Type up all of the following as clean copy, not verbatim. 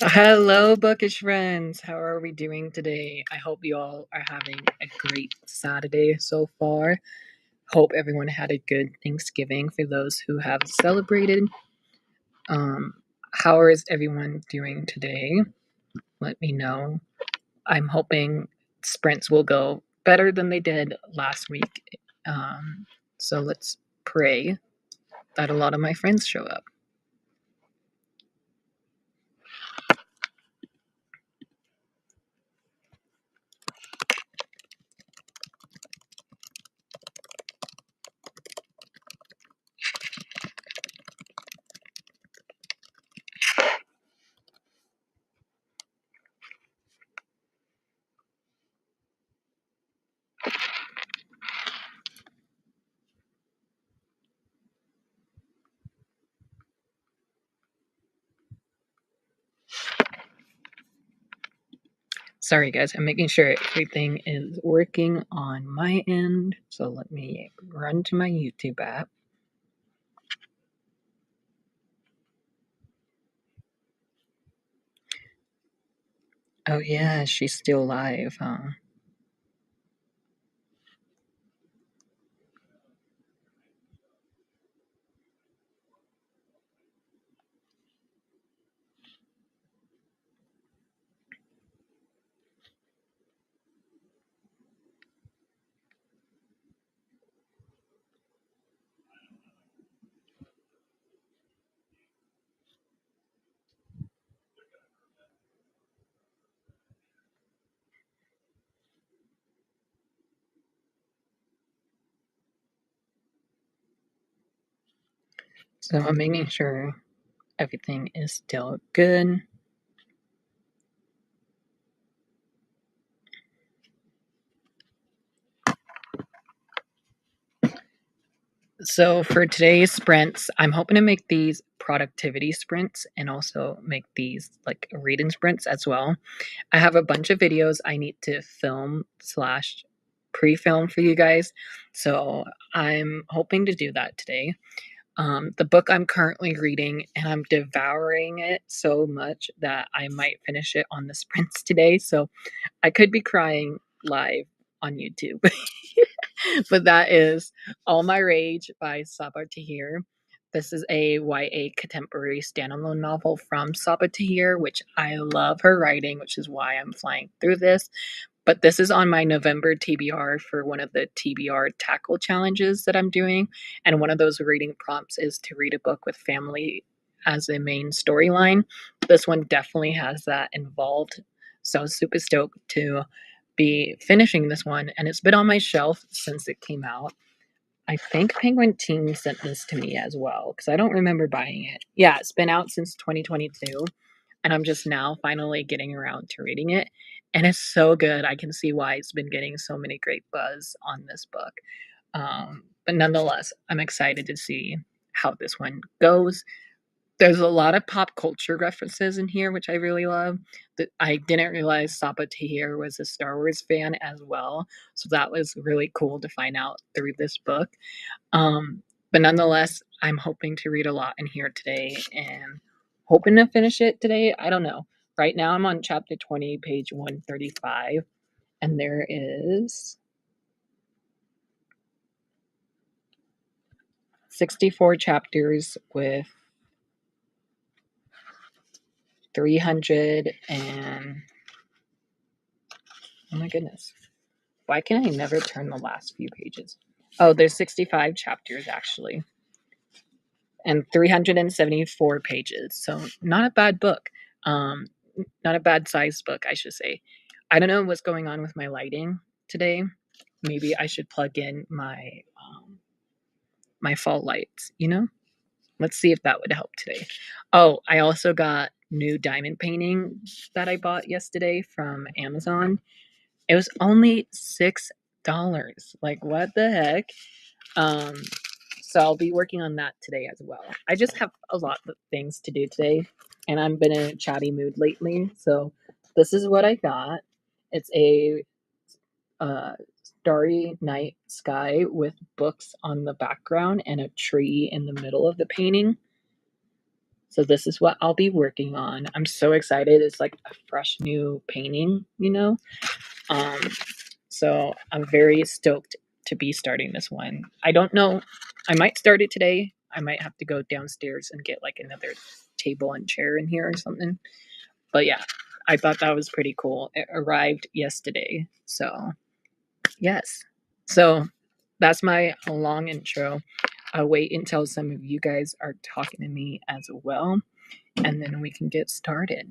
Hello, bookish friends. How are we doing today? I hope you all are having a great Saturday so far. Hope everyone had a good Thanksgiving for those who have celebrated. Um, how is everyone doing today? Let me know. I'm hoping sprints will go better than they did last week. So let's pray that a lot of my friends show up. Sorry, guys, I'm making sure everything is working on my end. So let me run to my YouTube app. Oh, yeah, she's still live, huh? So I'm making sure everything is still good. So for today's sprints, I'm hoping to make these productivity sprints and also make these like reading sprints as well. I have a bunch of videos I need to film slash pre-film for you guys. So I'm hoping to do that today. The book I'm currently reading, and I'm devouring it so much that I might finish it on the sprints today. So I could be crying live on YouTube. But that is All My Rage by Sabaa Tahir. This is a YA contemporary standalone novel from Sabaa Tahir, which I love her writing, which is why I'm flying through this. But this is on my November TBR for one of the TBR tackle challenges that I'm doing. And one of those reading prompts is to read a book with family as a main storyline. This one definitely has that involved. So super stoked to be finishing this one. And it's been on my shelf since it came out. I think Penguin Team sent this to me as well because I don't remember buying it. Yeah, it's been out since 2022, and I'm just now finally getting around to reading it. And it's so good. I can see why it's been getting so many great buzz on this book. But nonetheless, I'm excited to see how this one goes. There's a lot of pop culture references in here, which I really love. That I didn't realize Sabaa Tahir was a Star Wars fan as well, so that was really cool to find out through this book. But nonetheless, I'm hoping to read a lot in here today and hoping to finish it today. I don't know. Right now, I'm on chapter 20, page 135, and there is 64 chapters with 300 and oh my goodness. Why can I never turn the last few pages? Oh, there's 65 chapters actually, and 374 pages. So not a bad book. Um, Not a bad sized book, I should say. I don't know what's going on with my lighting today. Maybe I should plug in my fall lights. Let's see if that would help today. Oh, I also got new diamond painting that I bought yesterday from Amazon. It was only $6. Like, what the heck? Um, so I'll be working on that today as well. I just have a lot of things to do today, and I've been in a chatty mood lately. So this is what I got. It's a starry night sky with books on the background and a tree in the middle of the painting. So this is what I'll be working on. I'm so excited. It's like a fresh new painting, you know? Um, so I'm very stoked to be starting this one. I don't know. I might start it today. I might have to go downstairs and get like another table and chair in here or something. But yeah, I thought that was pretty cool. It arrived yesterday. So, yes. So, that's my long intro. I'll wait until some of you guys are talking to me as well, and then we can get started.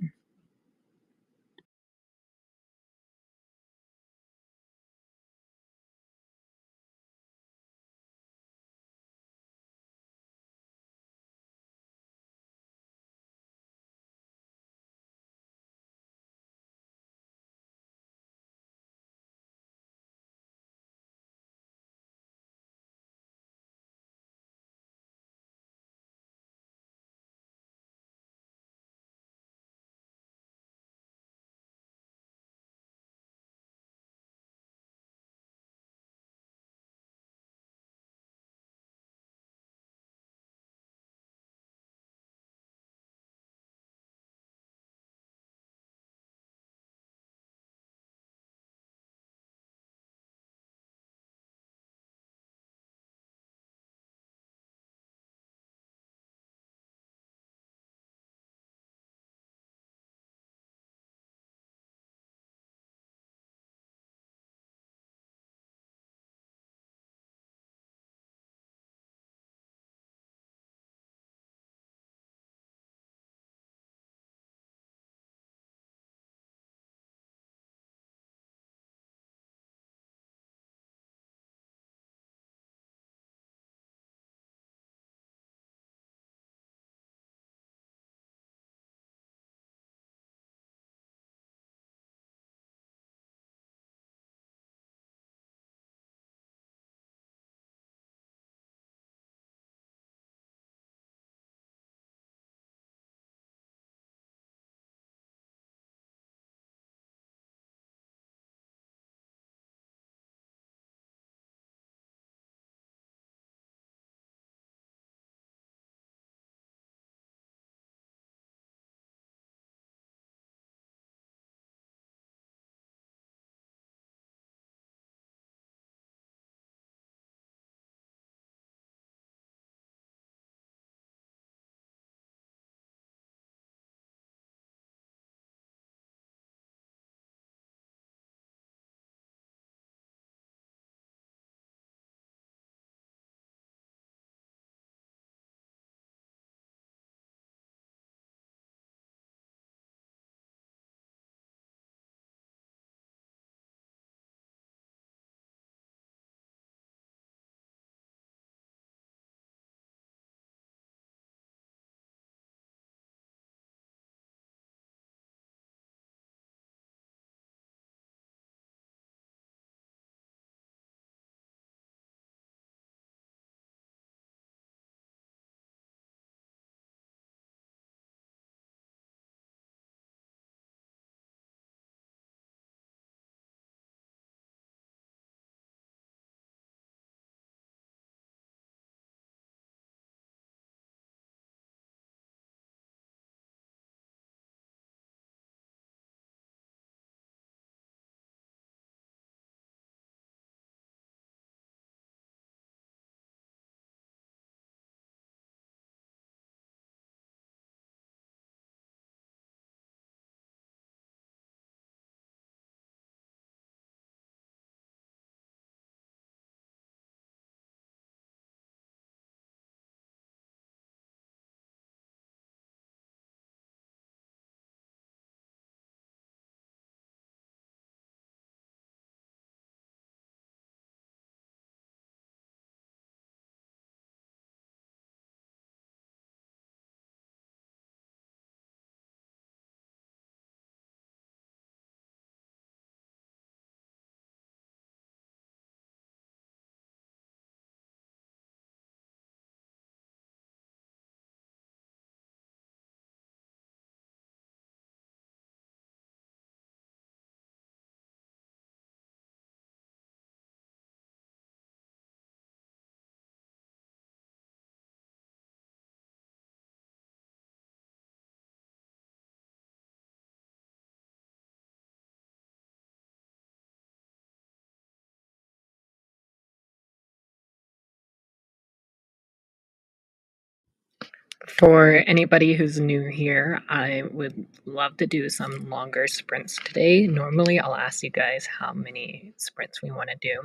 For anybody who's new here, I would love to do some longer sprints today. Normally, I'll ask you guys how many sprints we want to do,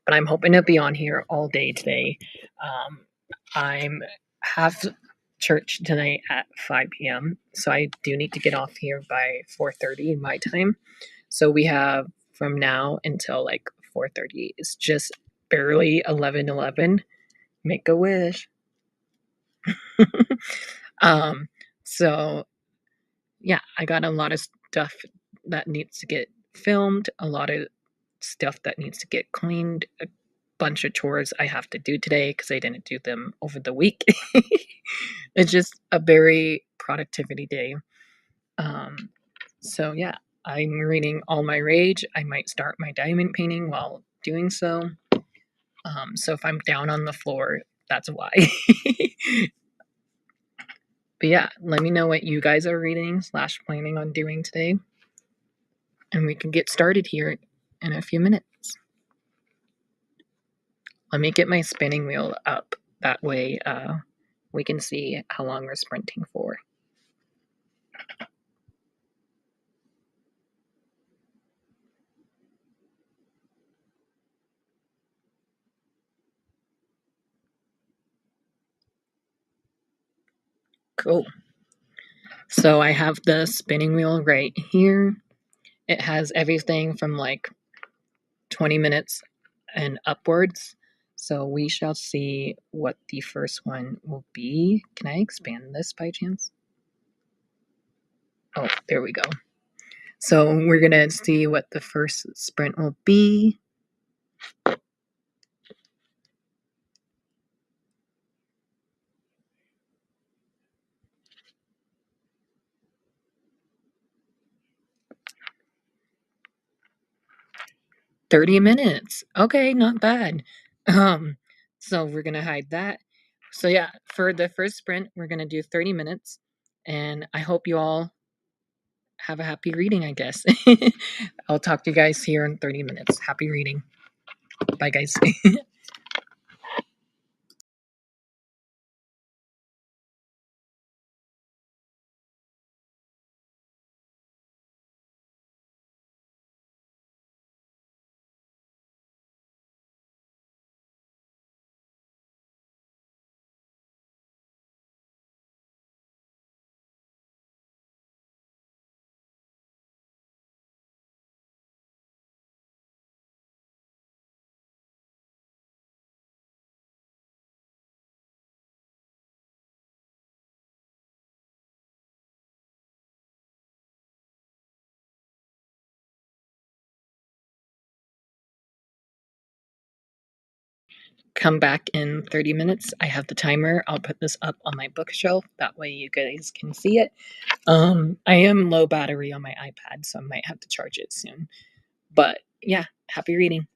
but I'm hoping to be on here all day today. I'm have church tonight at 5 p.m., so I do need to get off here by 4:30 my time. So we have from now until like 4:30. It's just barely 11:11. Make a wish. um, so yeah, I got a lot of stuff that needs to get filmed, a lot of stuff that needs to get cleaned, a bunch of chores I have to do today because I didn't do them over the week. It's just a very productivity day. Um, so yeah, I'm reading All My Rage. I might start my diamond painting while doing so. So if I'm down on the floor, that's why. But yeah, let me know what you guys are reading slash planning on doing today, and we can get started here in a few minutes. Let me get my spinning wheel up. That way we can see how long we're sprinting for. Cool. So I have the spinning wheel right here. It has everything from like 20 minutes and upwards. So we shall see what the first one will be. Can I expand this by chance? Oh, there we go. So we're going to see what the first sprint will be. $30. Okay, not bad. Um, so we're gonna hide that. So yeah, for the first sprint, we're gonna do 30 minutes, and I hope you all have a happy reading, I guess. I'll talk to you guys here in 30 minutes. Happy reading. Bye, guys. Come back in 30 minutes. I have the timer. I'll put this up on my bookshelf. That way you guys can see it. I am low battery on my iPad, so I might have to charge it soon. But yeah, happy reading.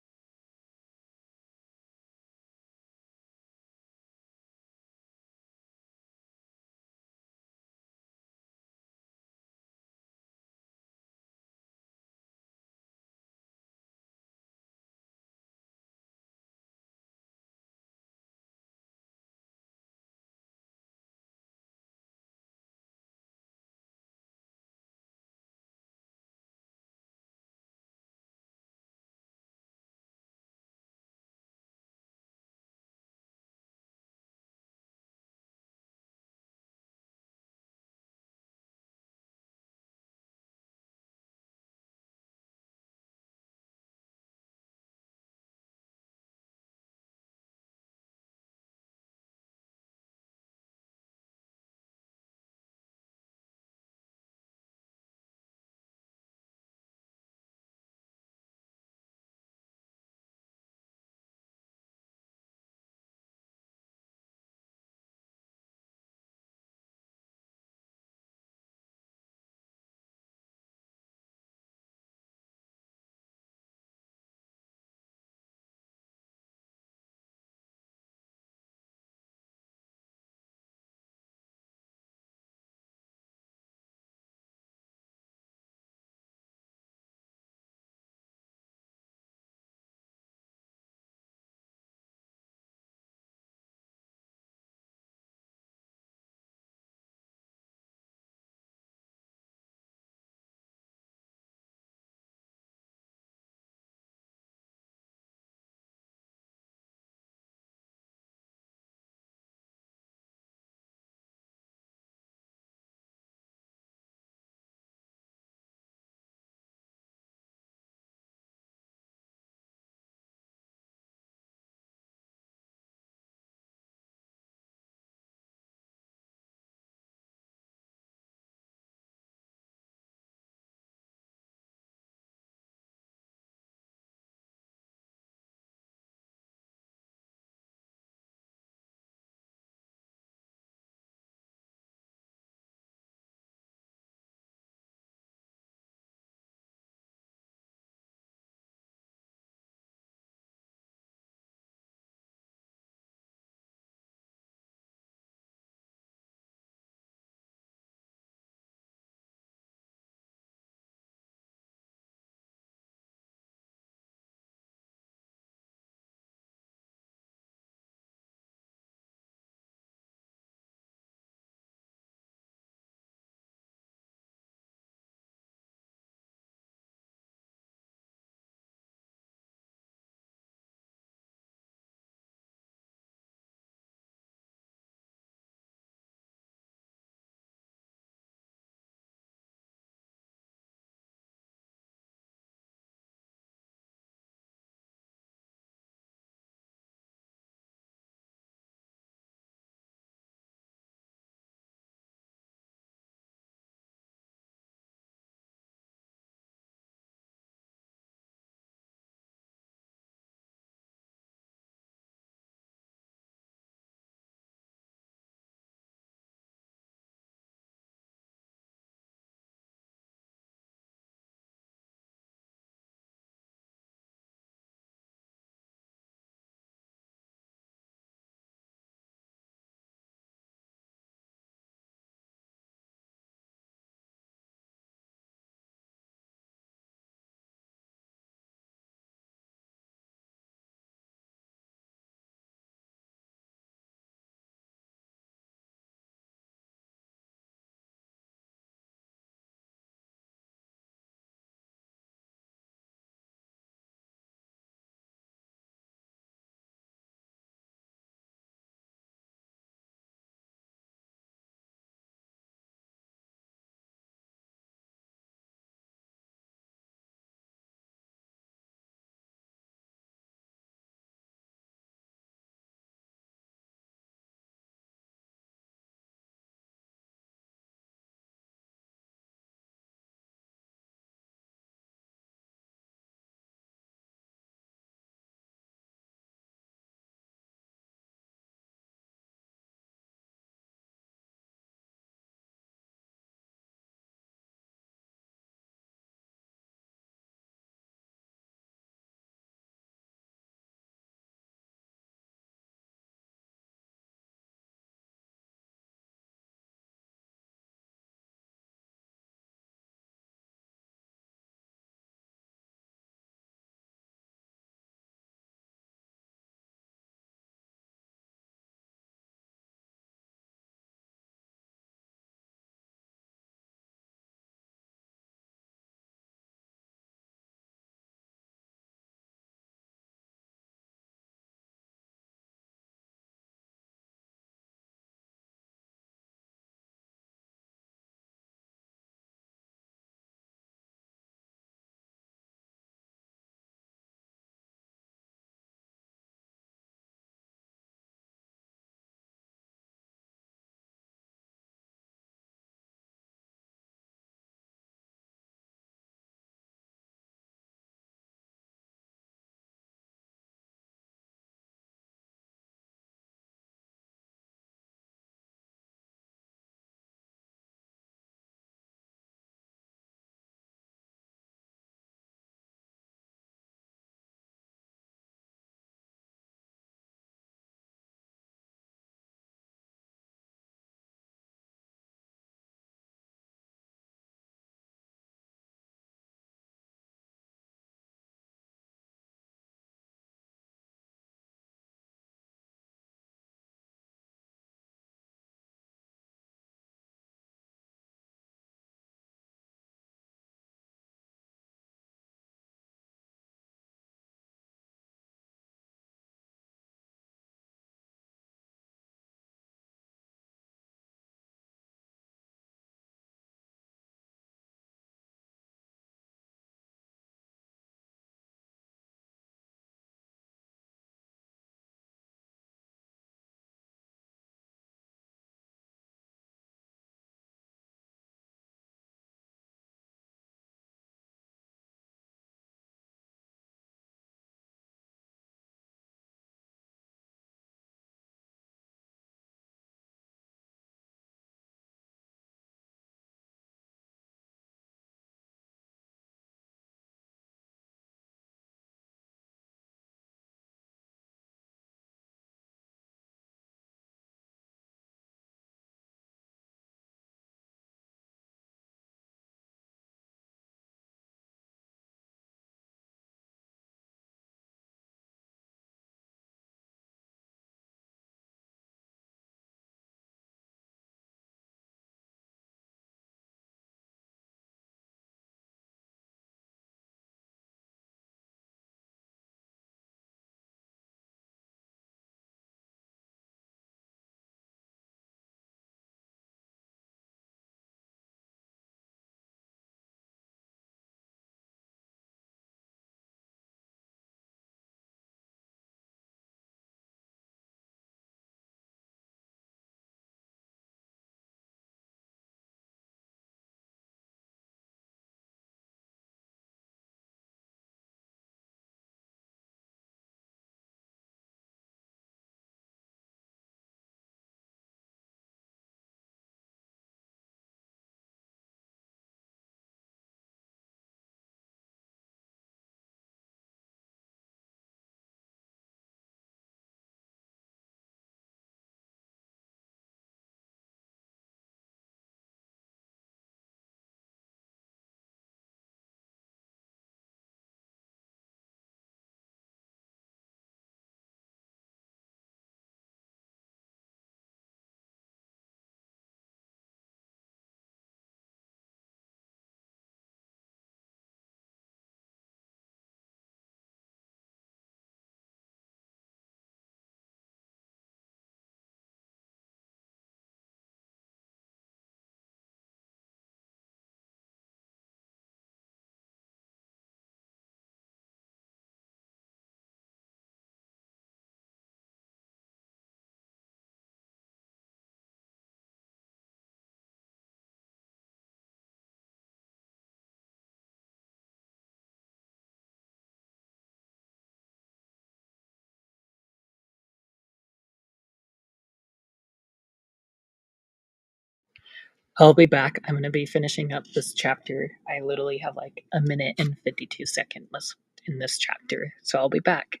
I'll be back. I'm going to be finishing up this chapter. I literally have like a minute and 52 seconds left in this chapter, so I'll be back.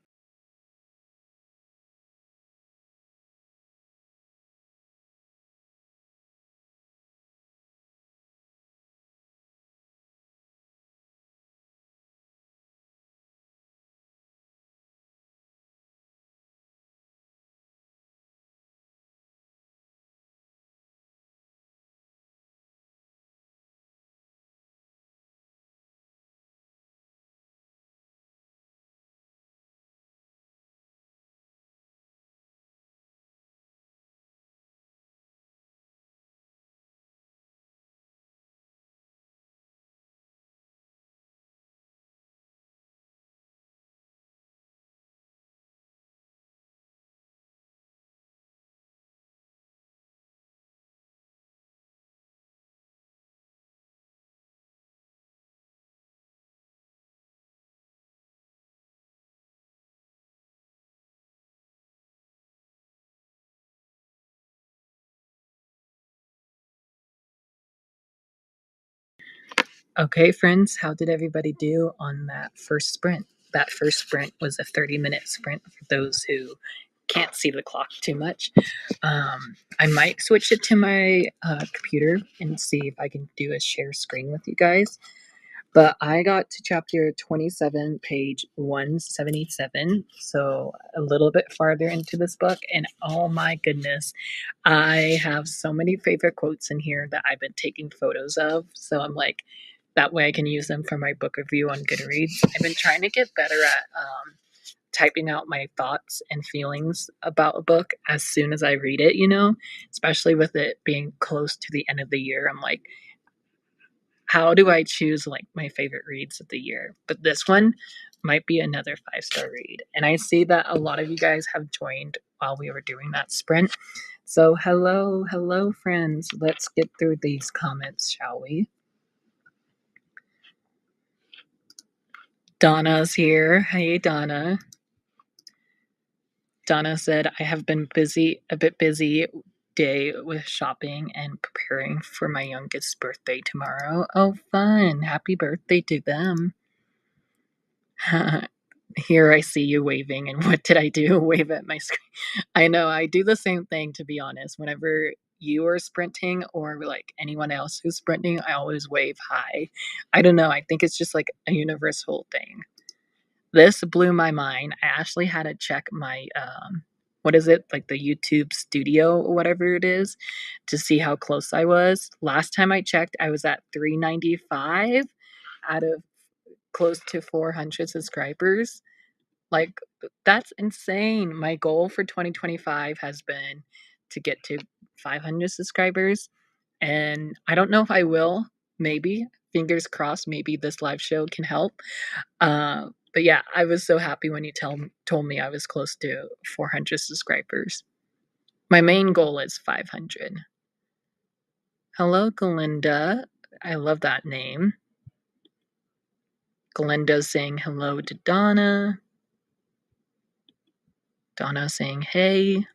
Okay, friends, how did everybody do on that first sprint? That first sprint was a 30-minute sprint for those who can't see the clock too much. I might switch it to my computer and see if I can do a share screen with you guys. But I got to chapter 27, page 177, so a little bit farther into this book, and oh my goodness, I have so many favorite quotes in here that I've been taking photos of. So I'm like, that way I can use them for my book review on Goodreads. I've been trying to get better at typing out my thoughts and feelings about a book as soon as I read it, especially with it being close to the end of the year. I'm like, how do I choose like my favorite reads of the year? But this one might be another 5-star read. And I see that a lot of you guys have joined while we were doing that sprint. So hello friends. Let's get through these comments, shall we? Donna's here. Hey Donna. Donna said, I have been a bit busy day with shopping and preparing for my youngest's birthday tomorrow. Oh, fun. Happy birthday to them. Here I see you waving, and what did I do? Wave at my screen. I know, I do the same thing, to be honest. Whenever you are sprinting or like anyone else who's sprinting, I always wave hi. I don't know, I think it's just like a universal thing. This blew my mind. I actually had to check my what is it, like the YouTube studio or whatever it is, to see how close I was. Last time I checked, I was at 395 out of close to 400 subscribers. Like, that's insane. My goal for 2025 has been to get to 500 subscribers, and I don't know if I will. Maybe, fingers crossed, maybe this live show can help. But yeah, I was so happy when you told me I was close to 400 subscribers. My main goal is 500. Hello, Galinda. I love that name. Galinda's saying hello to Donna. Donna saying hey.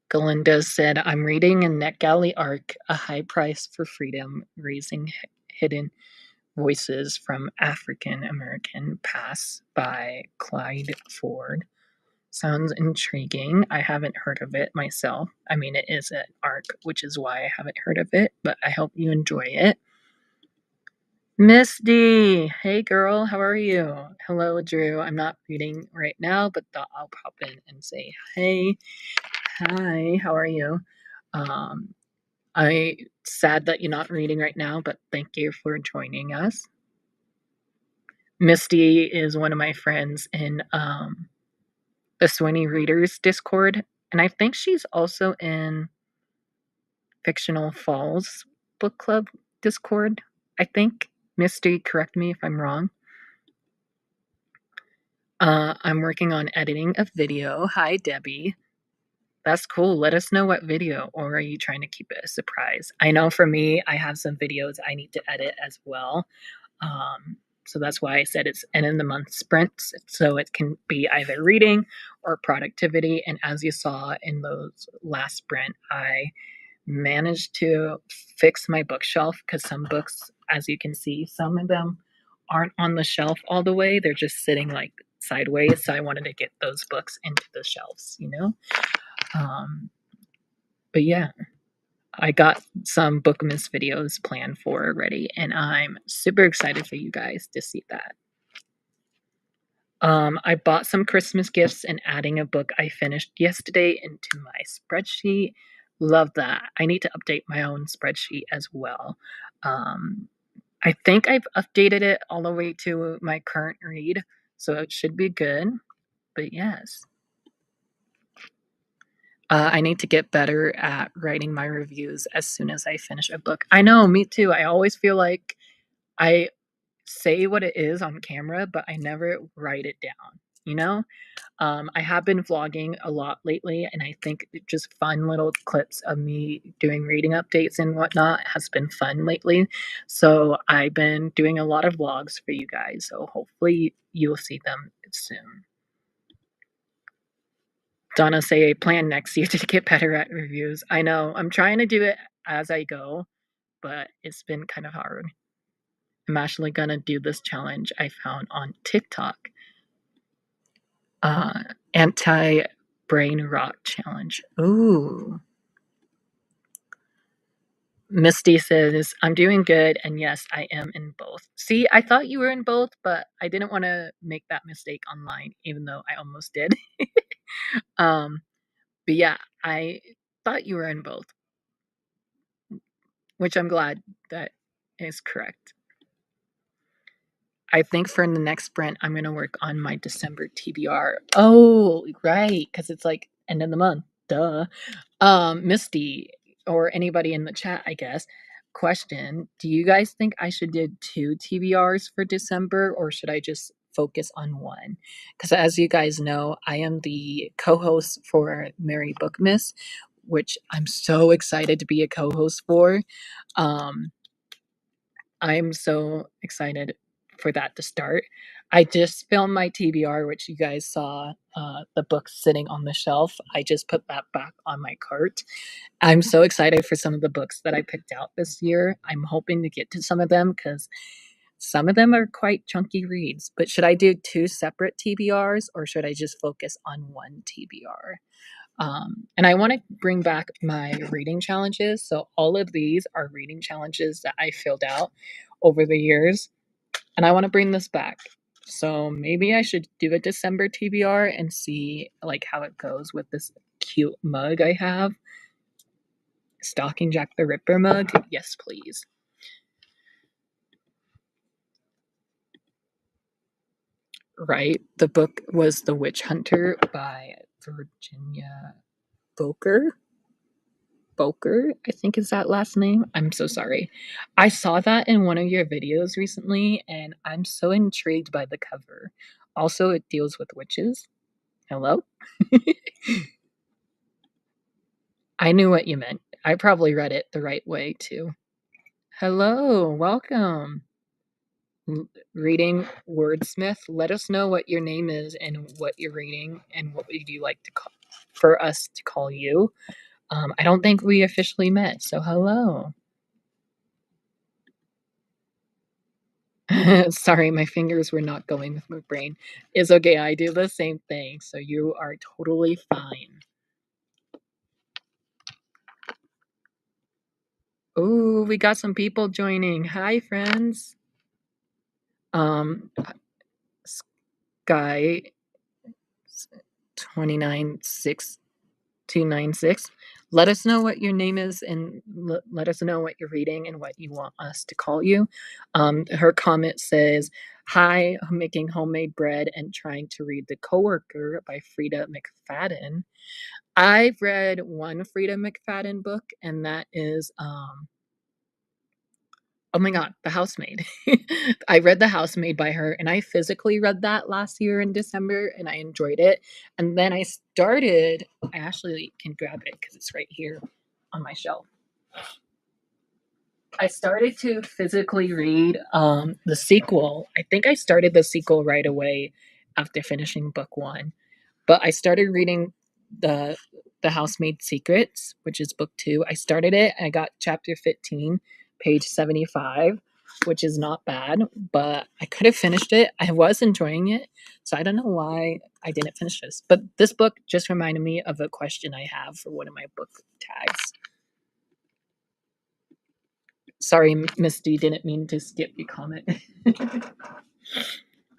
Galinda said, I'm reading a NetGalley arc, A High Price for Freedom, Raising Hidden Voices from African American Past by Clyde Ford. Sounds intriguing. I haven't heard of it myself. I mean, it is an arc, which is why I haven't heard of it, but I hope you enjoy it. Misty! Hey girl, how are you? Hello, Drew. I'm not reading right now, but thought I'll pop in and say hey. Hi, how are you? I sad that you're not reading right now, but thank you for joining us. Misty is one of my friends in the Sweeney Readers Discord, and I think she's also in Fictional Falls Book Club Discord. I think. Misty, correct me if I'm wrong. I'm working on editing a video. Hi, Debbie. That's cool. Let us know what video, or are you trying to keep it a surprise? I know for me, I have some videos I need to edit as well. So that's why I said it's end of the month sprints. So it can be either reading or productivity. And as you saw in those last sprint, I managed to fix my bookshelf because some books, as you can see, some of them aren't on the shelf all the way. They're just sitting like sideways. So I wanted to get those books into the shelves, you know? But yeah, I got some Bookmas videos planned for already, and I'm super excited for you guys to see that. I bought some Christmas gifts and adding a book I finished yesterday into my spreadsheet. Love that. I need to update my own spreadsheet as well. Um, I think I've updated it all the way to my current read, so it should be good. But yes. I need to get better at writing my reviews as soon as I finish a book. I know, me too. I always feel like I say what it is on camera, but I never write it down, you know? I have been vlogging a lot lately, and I think just fun little clips of me doing reading updates and whatnot has been fun lately. So I've been doing a lot of vlogs for you guys. So hopefully you'll see them soon. Donna say plan next year to get better at reviews. I know. I'm trying to do it as I go, but it's been kind of hard. I'm actually gonna do this challenge I found on TikTok. Anti brain rot challenge. Ooh. Misty says, I'm doing good, and yes, I am in both. See, I thought you were in both, but I didn't want to make that mistake online, even though I almost did. um, but yeah, I thought you were in both, which I'm glad that is correct. I think for the next sprint, I'm going to work on my December TBR. Oh, right, because it's like end of the month. Duh. Misty, or anybody in the chat, I guess. Question: do you guys think I should do 2 TBRs for December, or should I just focus on one? Because as you guys know, I am the co-host for Merry Bookmas, which I'm so excited to be a co-host for. Um, I'm so excited for that to start. I just filmed my TBR, which you guys saw, the book sitting on the shelf. I just put that back on my cart. I'm so excited for some of the books that I picked out this year. I'm hoping to get to some of them because some of them are quite chunky reads. But should I do 2 separate TBRs, or should I just focus on one TBR? And I want to bring back my reading challenges. So all of these are reading challenges that I filled out over the years, and I want to bring this back. So maybe I should do a December TBR and see like how it goes with this cute mug I have. Stalking Jack the Ripper mug. Yes, please. Right. The book was The Witch Hunter by Virginia Boker. Boker, I think is that last name. I'm so sorry. I saw that in one of your videos recently, and I'm so intrigued by the cover. Also, it deals with witches. Hello? I knew what you meant. I probably read it the right way, too. Hello, welcome. Reading Wordsmith. Let us know what your name is and what you're reading, and what would you like to call, for us to call you. I don't think we officially met, so hello. Sorry, my fingers were not going with my brain. It's okay, I do the same thing, so you are totally fine. Ooh, we got some people joining. Hi, friends. Sky 296296. Let us know what your name is, and let us know what you're reading and what you want us to call you. Her comment says, hi, I'm making homemade bread and trying to read The Coworker by Frida McFadden. I've read one Frida McFadden book, and that is oh my god, The Housemaid. I read The Housemaid by her, and I physically read that last year in December, and I enjoyed it. And then I actually can grab it because it's right here on my shelf. I started to physically read the sequel. I think I started the sequel right away after finishing book 1. But I started reading the The Housemaid Secrets, which is book 2. I started it. I got chapter 15, page 75, which is not bad, but I could have finished it. I was enjoying it, so I don't know why I didn't finish this. But this book just reminded me of a question I have for one of my book tags. Sorry, Misty, didn't mean to skip your comment.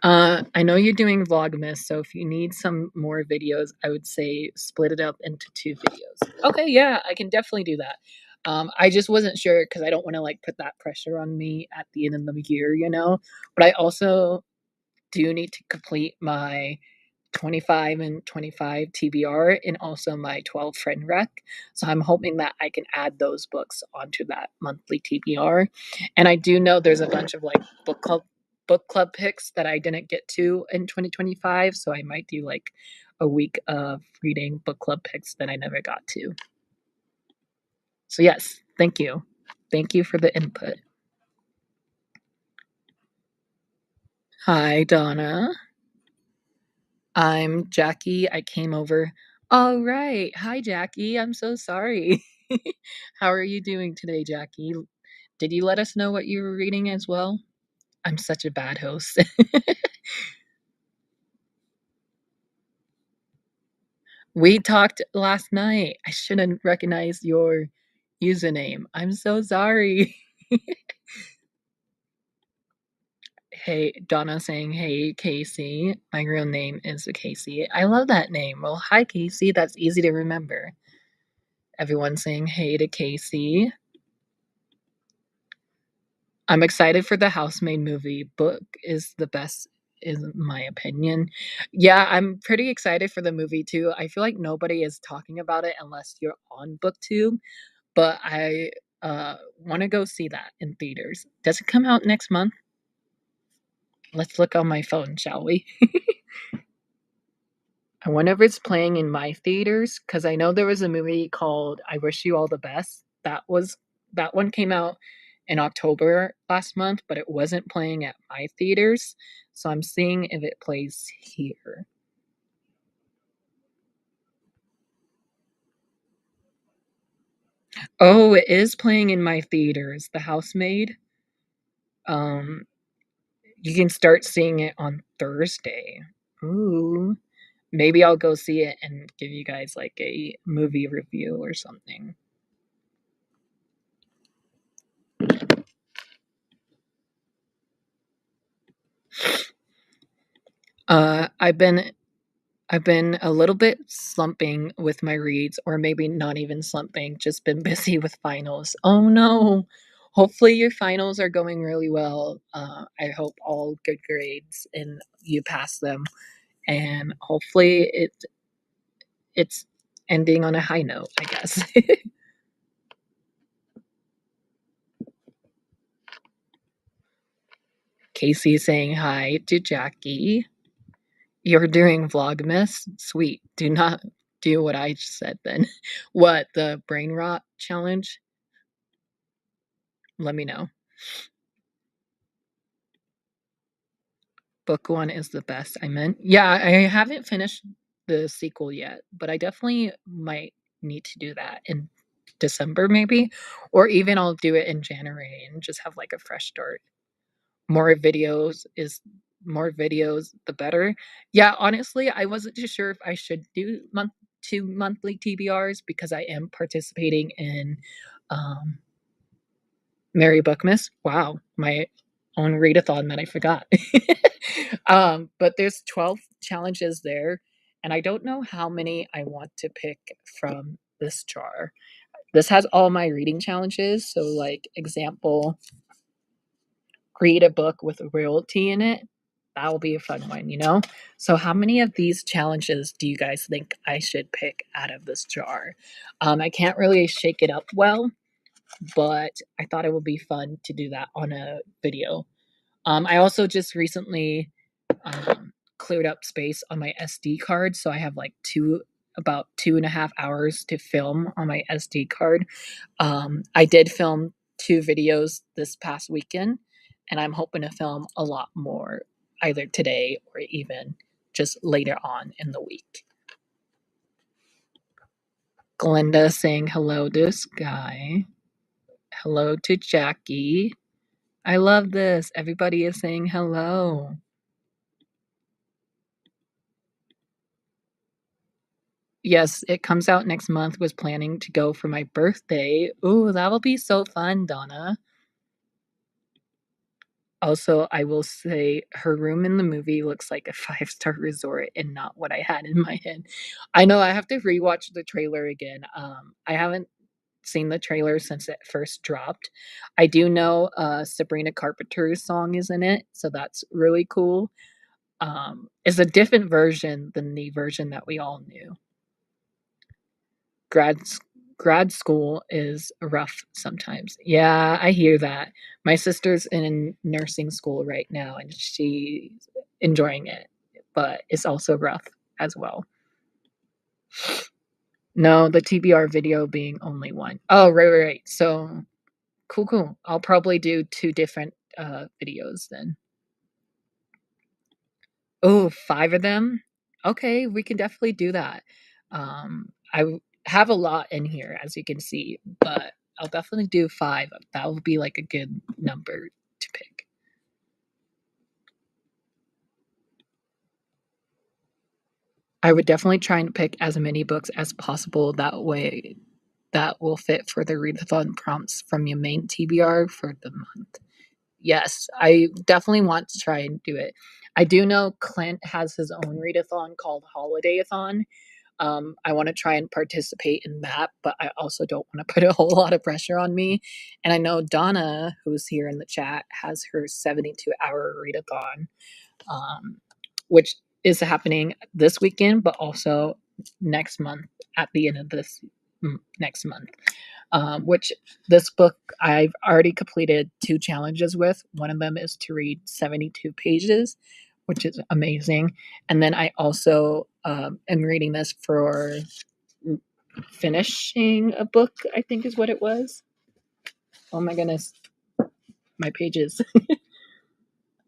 I know you're doing Vlogmas, so if you need some more videos, I would say split it up into 2 videos. Okay, yeah, I can definitely do that. I just wasn't sure because I don't want to like put that pressure on me at the end of the year, you know. But I also do need to complete my 25 and 25 TBR and also my 12 friend rec. So I'm hoping that I can add those books onto that monthly TBR. And I do know there's a bunch of like book club picks that I didn't get to in 2025, so I might do like a week of reading book club picks that I never got to. So yes, thank you. Thank you for the input. Hi, Donna. I'm Jackie. I came over. All right. Hi, Jackie. I'm so sorry. How are you doing today, Jackie? Did you let us know what you were reading as well? I'm such a bad host. We talked last night. I shouldn't recognize your username. I'm so sorry. Hey, Donna saying, hey, Casey. My real name is Casey. I love that name. Well, hi, Casey. That's easy to remember. Everyone saying hey to Casey. I'm excited for the Housemaid movie. Book is the best, in my opinion. Yeah, I'm pretty excited for the movie too. I feel like nobody is talking about it unless you're on BookTube, but I want to go see that in theaters. Does it come out next month? Let's look on my phone, shall we? I wonder if it's playing in my theaters because I know there was a movie called I Wish You All the Best. That one came out in October last month, but it wasn't playing at my theaters. So I'm seeing if it plays here. Oh, it is playing in my theaters. The Housemaid. Um, you can start seeing it on Thursday. Ooh. Maybe I'll go see it and give you guys like a movie review or something. I've been a little bit slumping with my reads, or maybe not even slumping, just been busy with finals. Oh no. Hopefully your finals are going really well. I hope all good grades and you pass them. And hopefully it's ending on a high note, I guess. Casey saying hi to Jackie. You're doing Vlogmas? Sweet. Do not do what I just said then. What, the brain rot challenge? Let me know. Book 1 is the best, I meant. Yeah, I haven't finished the sequel yet, but I definitely might need to do that in December maybe, or even I'll do it in January and just have like a fresh start. More videos is more videos the better. Yeah, honestly, I wasn't too sure if I should do 2 monthly TBRs because I am participating in um Mary Bookmas. Wow, my own readathon that I forgot. But there's 12 challenges there, and I don't know how many I want to pick from this jar. This has all my reading challenges, so like example, read a book with royalty in it. That will be a fun one, you know? So how many of these challenges do you guys think I should pick out of this jar? I can't really shake it up well, but I thought it would be fun to do that on a video. I also just recently cleared up space on my SD card, so I have like about 2.5 hours to film on my SD card. I did film 2 videos this past weekend, and I'm hoping to film a lot more either today or even just later on in the week. Glenda saying hello to Sky. Hello to Jackie. I love this. Everybody is saying hello. Yes, it comes out next month. Was planning to go for my birthday. Ooh, that will be so fun, Donna. Also, I will say her room in the movie looks like a five-star resort and not what I had in my head. I know I have to rewatch the trailer again. I haven't seen the trailer since it first dropped. I do know Sabrina Carpenter's song is in it, so that's really cool. It's a different version than the version that we all knew. grad grad school is rough sometimes. Yeah, I hear that. My sister's in nursing school right now and she's enjoying it, but it's also rough as well. No, the TBR video being only one. Oh, right. So cool. I'll probably do two different videos then. Oh, five of them? Okay, we can definitely do that. I have a lot in here, as you can see, but I'll definitely do five. That would be like a good number to pick. I would definitely try and pick as many books as possible. That way, that will fit for the readathon prompts from your main TBR for the month. Yes, I definitely want to try and do it. I do know Clint has his own readathon called Holidayathon. I want to try and participate in that, but I also don't want to put a whole lot of pressure on me. And I know Donna, who's here in the chat, has her 72-hour readathon, um, which is happening this weekend, but also next month at the end of this next month. Which this book I've already completed two challenges with. One of them is to read 72 pages, which is amazing. And then I also am reading this for finishing a book, I think is what it was. Oh my goodness, my pages.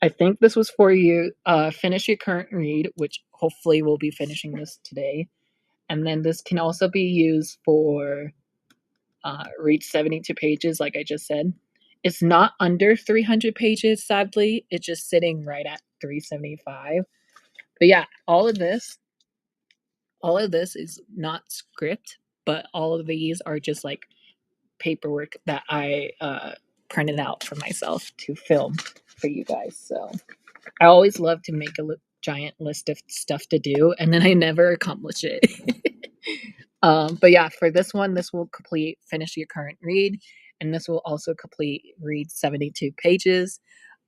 I think this was for you. Finish your current read, which hopefully we'll be finishing this today. And then this can also be used for read 72 pages, like I just said. It's not under 300 pages, sadly. It's just sitting right at 375. But yeah, all of this is not script, but all of these are just like paperwork that I printed out for myself to film for you guys. So I always love to make a giant list of stuff to do, and then I never accomplish it. But yeah, for this one, this will complete finish your current read, and this will also complete read 72 pages.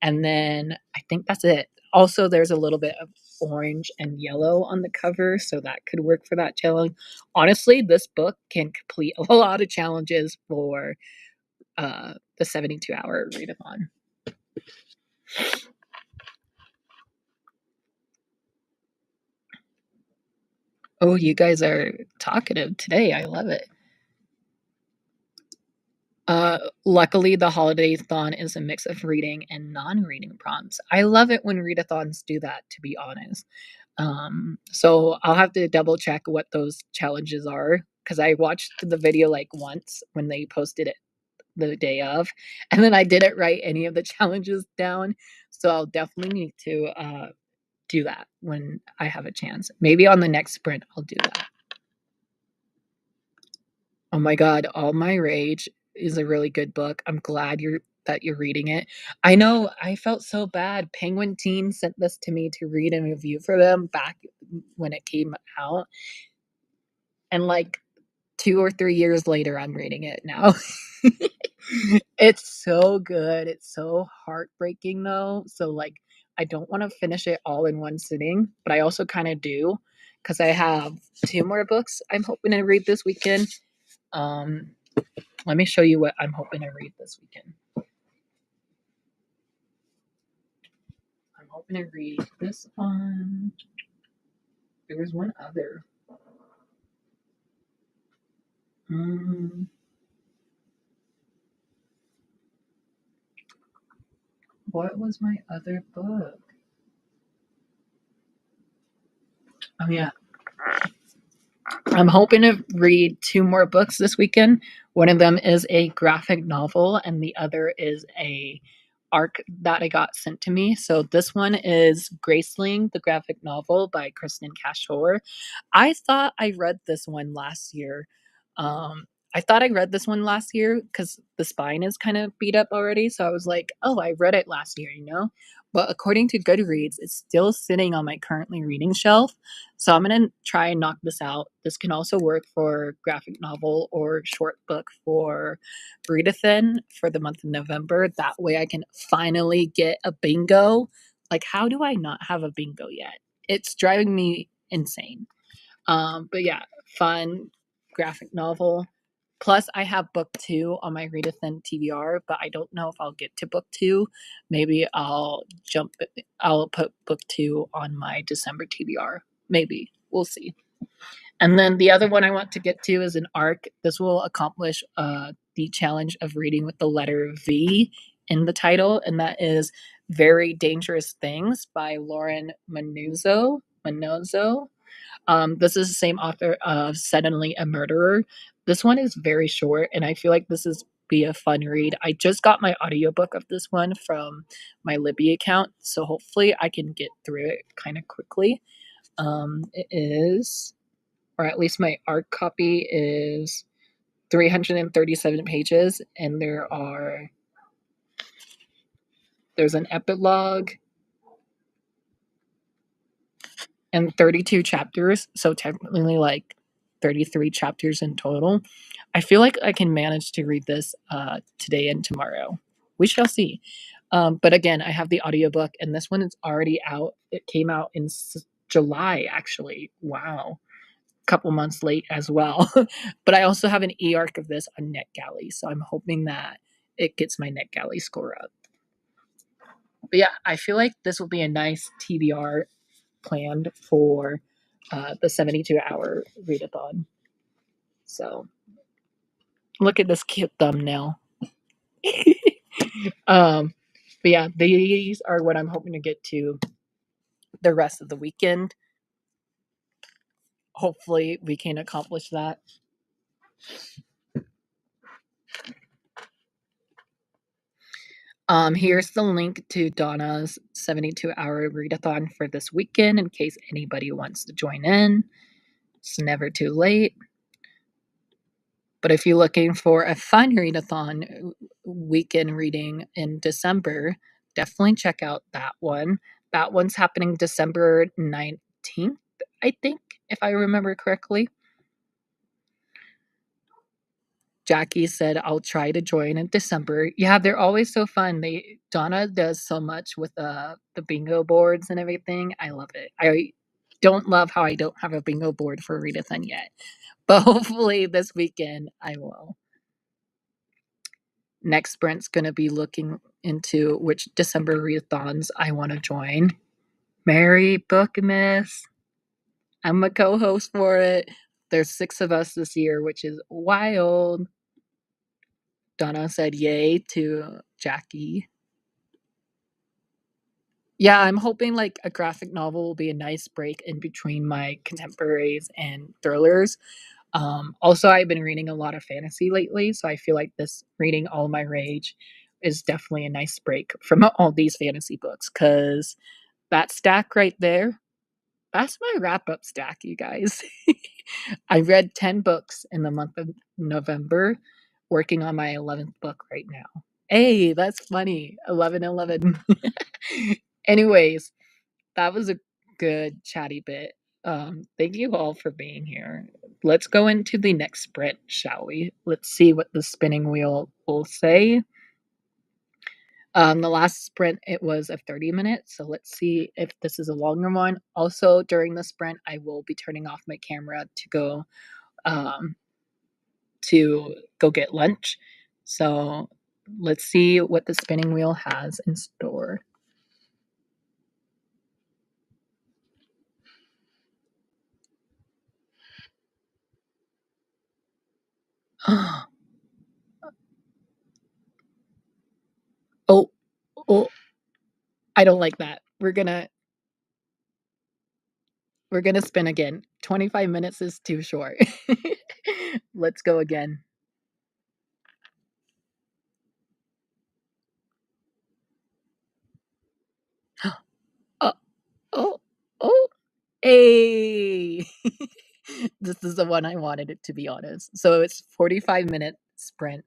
And then I think that's it. Also, there's a little bit of orange and yellow on the cover, so that could work for that challenge. Honestly, this book can complete a lot of challenges for the 72-hour readathon. Oh, you guys are talkative today. I love it. Luckily, the holiday-thon is a mix of reading and non-reading prompts. I love it when readathons do that, to be honest. So I'll have to double check what those challenges are because I watched the video like once when they posted it the day of, and then I didn't write any of the challenges down. So I'll definitely need to do that when I have a chance. Maybe on the next sprint, I'll do that. Oh my god, All My Rage is a really good book. I'm glad you're reading it. I know I felt so bad. Penguin Teen sent this to me to read and review for them back when it came out. And like 2 or 3 years later I'm reading it now. It's so good. It's so heartbreaking though. So like I don't want to finish it all in one sitting, but I also kind of do because I have two more books I'm hoping to read this weekend. Um, Let me show you what I'm hoping to read this weekend. I'm hoping to read this one. There was one other. What was my other book? Oh yeah. I'm hoping to read two more books this weekend. One of them is a graphic novel, and the other is a arc that I got sent to me. So this one is Graceling, the graphic novel by Kristen Cashore. I thought I read this one last year. Um, I thought I read this one last year because the spine is kind of beat up already. So I was like, oh, I read it last year, you know? But according to Goodreads, it's still sitting on my currently reading shelf. So I'm going to try and knock this out. This can also work for graphic novel or short book for readathon for the month of November. That way I can finally get a bingo. Like, how do I not have a bingo yet? It's driving me insane. But yeah, fun graphic novel. Plus, I have book two on my readathon TBR, but I don't know if I'll get to book two. Maybe I'll put book two on my December TBR. Maybe. We'll see. And then the other one I want to get to is an arc. This will accomplish the challenge of reading with the letter V in the title, and that is Very Dangerous Things by Lauren Manozzo. This is the same author of Suddenly a Murderer. This one is very short, and I feel like this is be a fun read. I just got my audiobook of this one from my Libby account, so hopefully I can get through it kind of quickly. It is, or at least my art copy is 337 pages, and there's an epilogue and 32 chapters, so technically like 33 chapters in total. I feel like I can manage to read this today and tomorrow. We shall see. But again, I have the audiobook, and this one is already out. It came out in July, actually. Wow. A couple months late as well. But I also have an e-arc of this on NetGalley, so I'm hoping that it gets my NetGalley score up. But yeah, I feel like this will be a nice TBR planned for the 72-hour readathon. So look at this cute thumbnail. But yeah, these are what I'm hoping to get to the rest of the weekend. Hopefully we can accomplish that. Here's the link to Donna's 72-hour readathon for this weekend in case anybody wants to join in. It's never too late. But if you're looking for a fun readathon weekend reading in December, definitely check out that one. That one's happening December 19th, I think, if I remember correctly. Jackie said, I'll try to join in December. Yeah, they're always so fun. Donna does so much with the bingo boards and everything. I love it. I don't love how I don't have a bingo board for readathon yet. But hopefully this weekend I will. Next sprint's going to be looking into which December readathons I want to join. Merry Bookmas. I'm a co-host for it. There's 6 of us this year, which is wild. Donna said yay to Jackie. Yeah, I'm hoping like a graphic novel will be a nice break in between my contemporaries and thrillers. Also, I've been reading a lot of fantasy lately, so I feel like this reading All My Rage is definitely a nice break from all these fantasy books because that stack right there, that's my wrap up stack, you guys. I read 10 books in the month of November, working on my 11th book right now. Hey, that's funny. 11. Anyways, that was a good chatty bit. Thank you all for being here. Let's go into the next sprint, shall we? Let's see what the spinning wheel will say. The last sprint, it was a 30 minutes. So let's see if this is a longer one. Also, during the sprint, I will be turning off my camera um, to go get lunch. So let's see what the spinning wheel has in store. Oh, oh, I don't like that. We're gonna spin again. 25 minutes is too short. Let's go again. Oh, oh, oh, hey. This is the one I wanted it to be honest. So it's 45-minute sprint.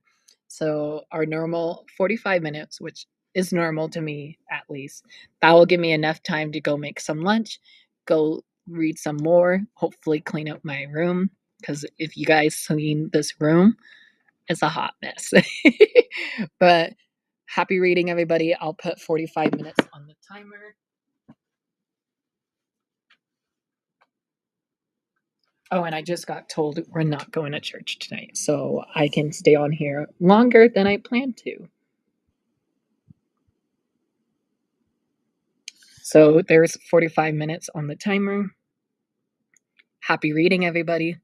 So our normal 45 minutes, which is normal to me at least, that will give me enough time to go make some lunch, go read some more, hopefully clean up my room. Because if you guys seen this room, it's a hot mess. But happy reading, everybody. I'll put 45 minutes on the timer. Oh, and I just got told we're not going to church tonight, so I can stay on here longer than I planned to. So there's 45 minutes on the timer. Happy reading, everybody.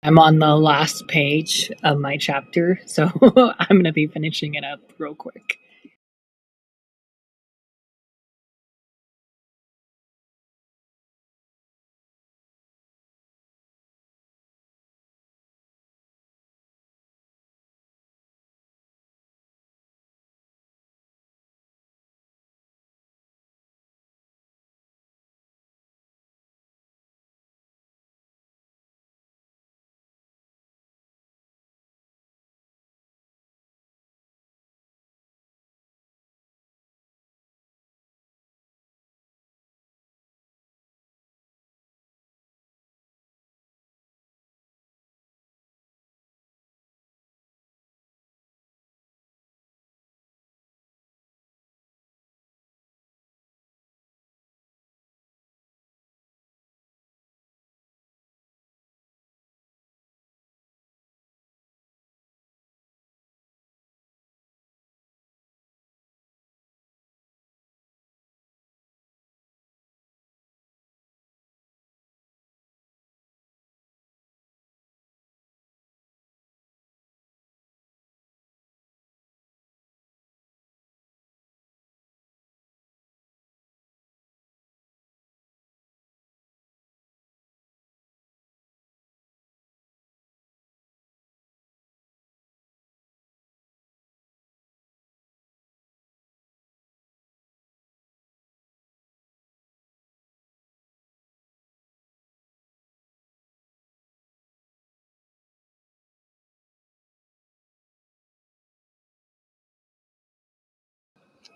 I'm on the last page of my chapter, so I'm going to be finishing it up real quick.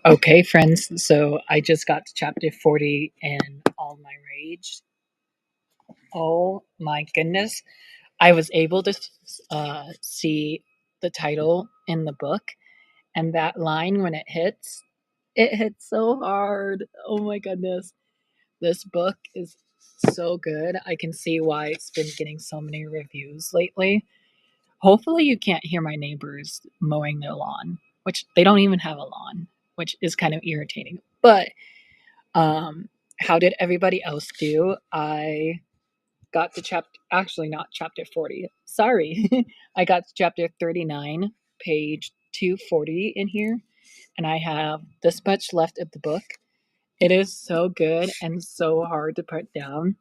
Okay, friends, so I just got to chapter 40 in All My Rage. Oh my goodness. I was able to see the title in the book, and that line when it hits so hard. Oh my goodness. This book is so good. I can see why it's been getting so many reviews lately. Hopefully, you can't hear my neighbors mowing their lawn, which they don't even have a lawn, which is kind of irritating. But how did everybody else do? I got to actually not chapter 40. Sorry. I got to chapter 39, page 240 in here, and I have this much left of the book. It is so good and so hard to put down.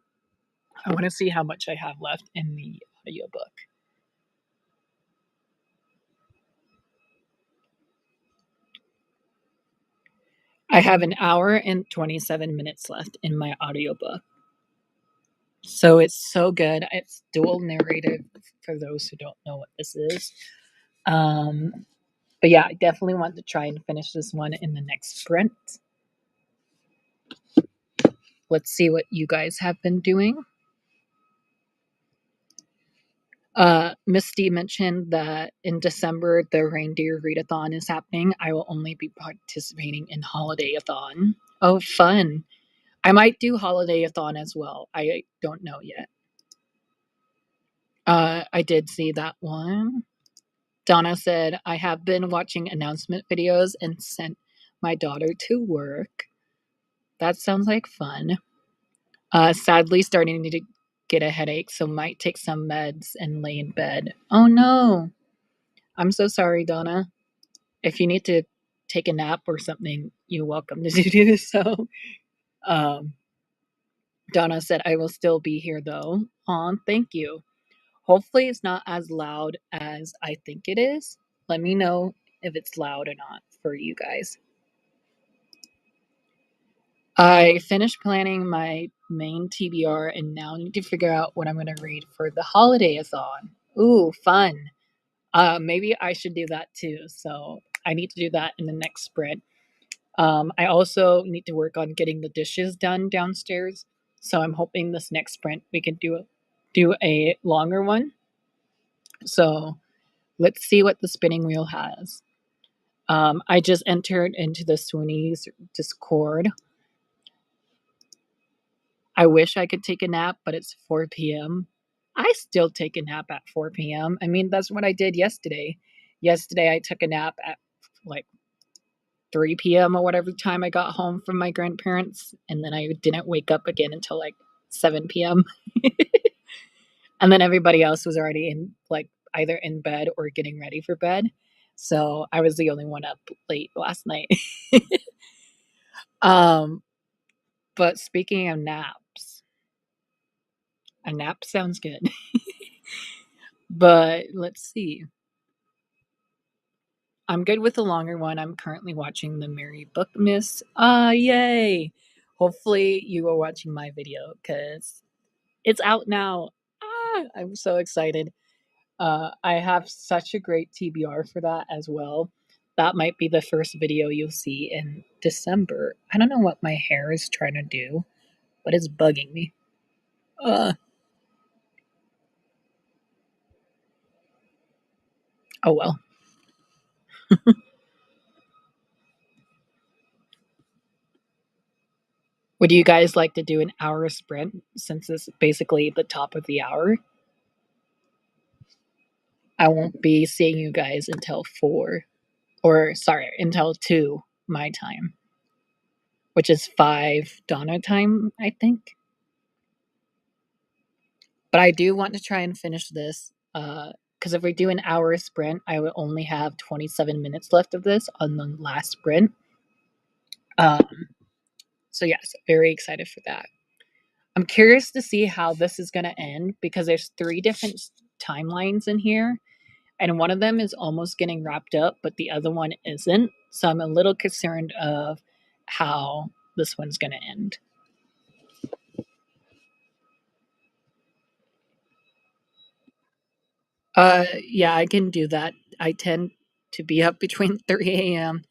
I want to see how much I have left in the audiobook. I have an hour and 27 minutes left in my audiobook. So it's so good. It's dual narrative for those who don't know what this is. Um, but yeah, I definitely want to try and finish this one in the next sprint. Let's see what you guys have been doing. Misty mentioned that in December the reindeer readathon is happening. I will only be participating in holidayathon. Oh, fun! I might do holidayathon as well. I don't know yet. I did see that one. Donna said, I have been watching announcement videos and sent my daughter to work. That sounds like fun. Sadly, starting to get a headache, so might take some meds and lay in bed. Oh no! I'm so sorry, Donna. If you need to take a nap or something, you're welcome to do so. Um, Donna said, I will still be here though. Aw, thank you. Hopefully, it's not as loud as I think it is. Let me know if it's loud or not for you guys. I finished planning my main TBR and now need to figure out what I'm going to read for the holiday-a-thon. Ooh, fun. Maybe I should do that too. So I need to do that in the next sprint. I also need to work on getting the dishes done downstairs. So I'm hoping this next sprint we can do a longer one. So let's see what the spinning wheel has. I just entered into the Sweeney's Discord. I wish I could take a nap, but it's 4 p.m. I still take a nap at 4 p.m. I mean, that's what I did yesterday. Yesterday, I took a nap at like 3 p.m. or whatever time I got home from my grandparents, and then I didn't wake up again until like 7 p.m. And then everybody else was already in, like, either in bed or getting ready for bed. So I was the only one up late last night. um, but speaking of naps, a nap sounds good. But let's see. I'm good with the longer one. I'm currently watching the Mary Book Miss. Ah, yay! Hopefully you are watching my video because it's out now. Ah, I'm so excited. I have such a great TBR for that as well. That might be the first video you'll see in December. I don't know what my hair is trying to do, but it's bugging me. Uh, oh well. Would you guys like to do an hour sprint since it's basically the top of the hour? I won't be seeing you guys until 4, or sorry, until 2 my time, which is 5 Donna time, I think. But I do want to try and finish this because if we do an hour sprint, I would only have 27 minutes left of this on the last sprint. Um, so, yes, very excited for that. I'm curious to see how this is going to end because there's 3 different timelines in here, and one of them is almost getting wrapped up, but the other one isn't. So I'm a little concerned of how this one's going to end. Yeah, I can do that. I tend to be up between 3 a.m.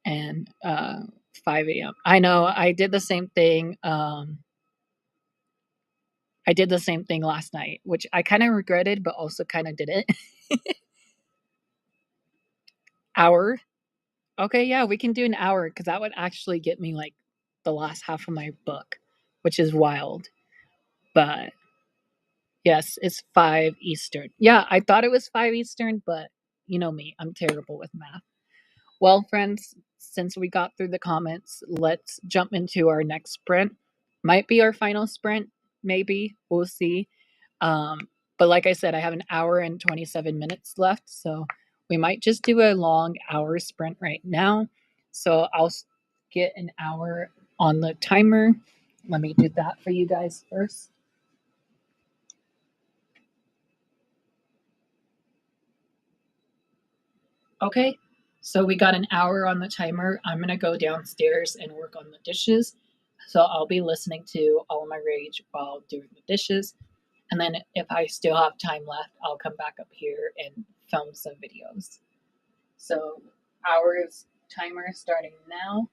and 5 a.m. I know I did the same thing. I did the same thing last night, which I kind of regretted, but also kind of did it. Hour. Okay, yeah, we can do an hour because that would actually get me like the last half of my book, which is wild. But yes, it's 5 Eastern. Yeah, I thought it was 5 Eastern, but you know me, I'm terrible with math. Well, friends, since we got through the comments, let's jump into our next sprint. Might be our final sprint, maybe. We'll see. But like I said, I have an hour and 27 minutes left, so we might just do a long hour sprint right now. So I'll get an hour on the timer. Let me do that for you guys first. Okay, so we got an hour on the timer. I'm gonna go downstairs and work on the dishes. So I'll be listening to All of My Rage while doing the dishes. And then if I still have time left, I'll come back up here and film some videos. So hours timer starting now.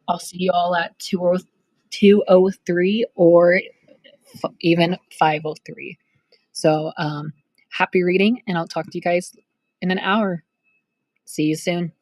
I'll see you all at 2:03 or even 5:03. So happy reading, and I'll talk to you guys in an hour. See you soon.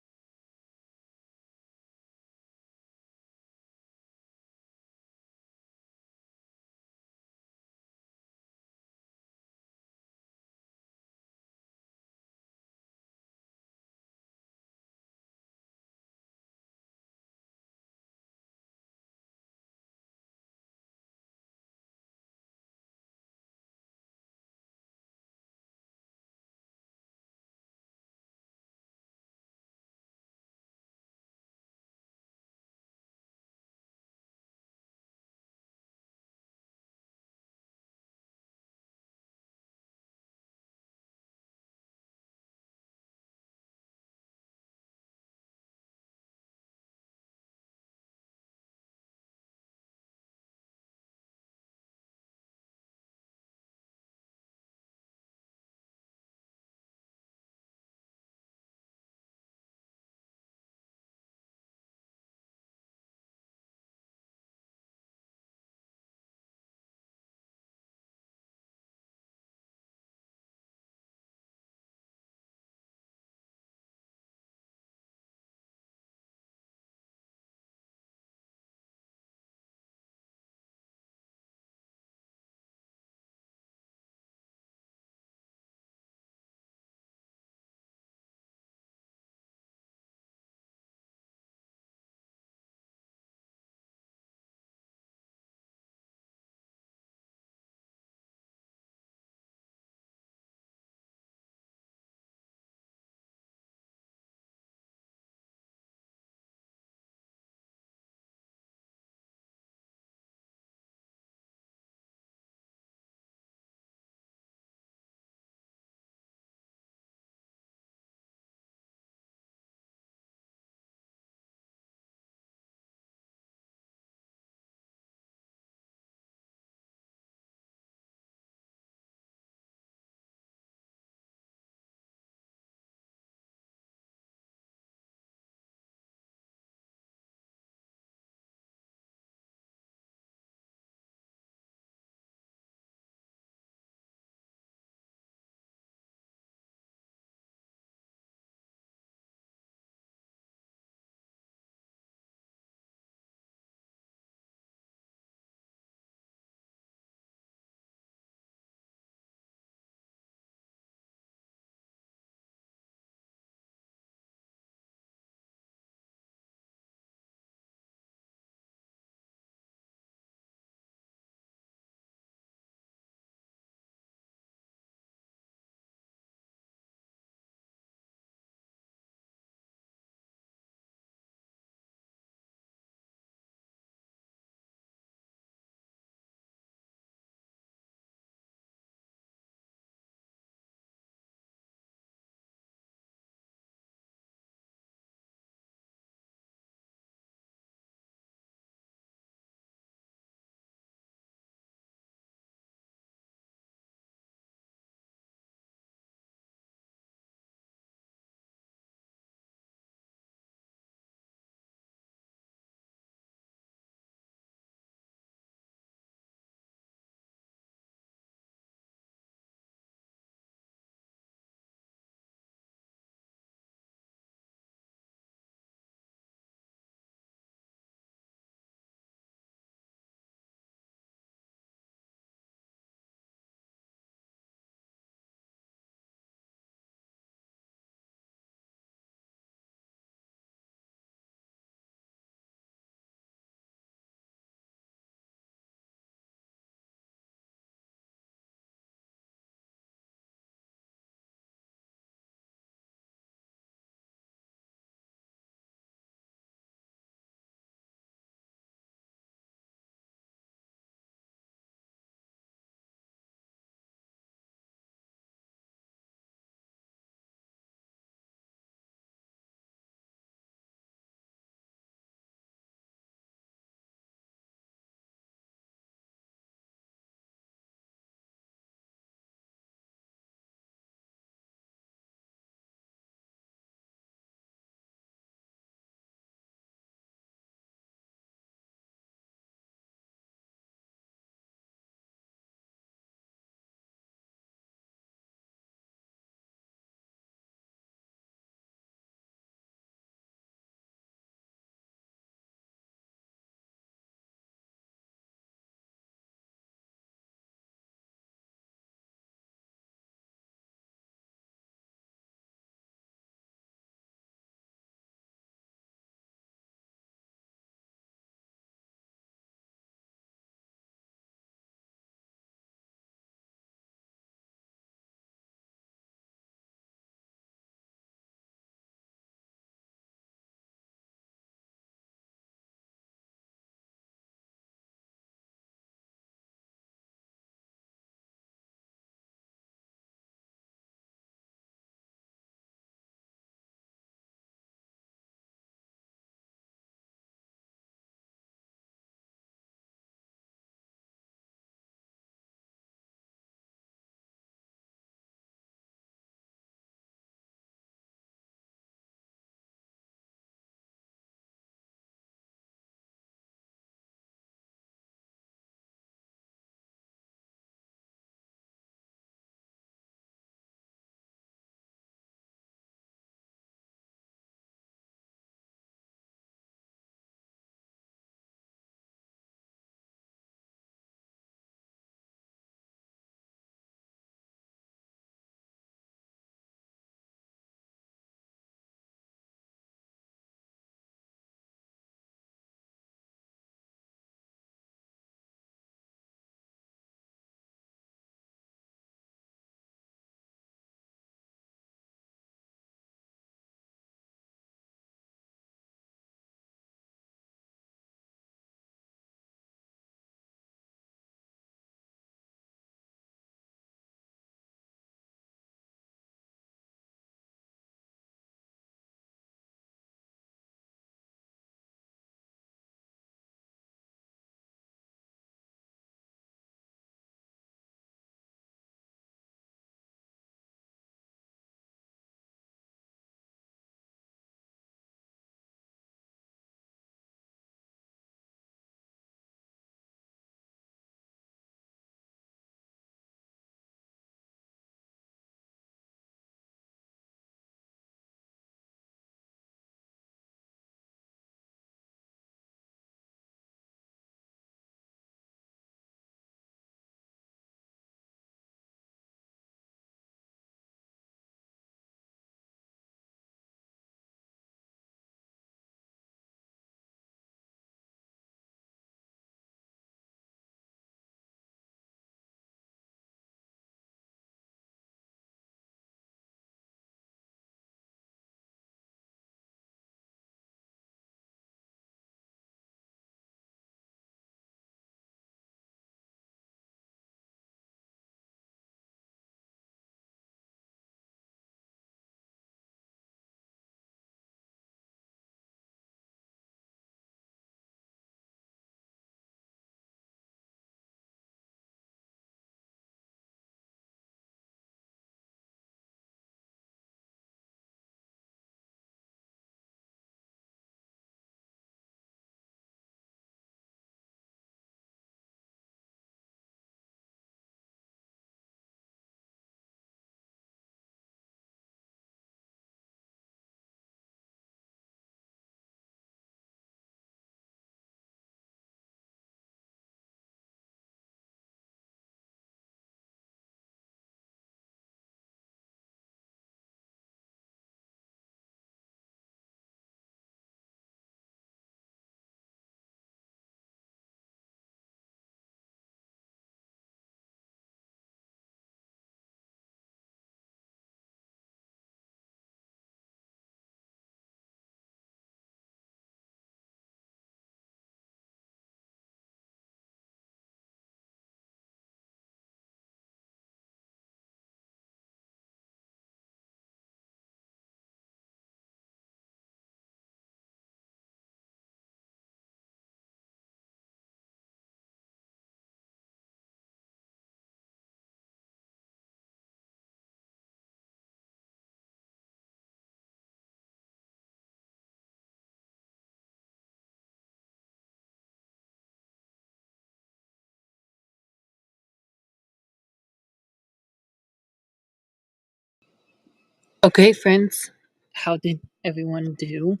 Okay, friends, how did everyone do?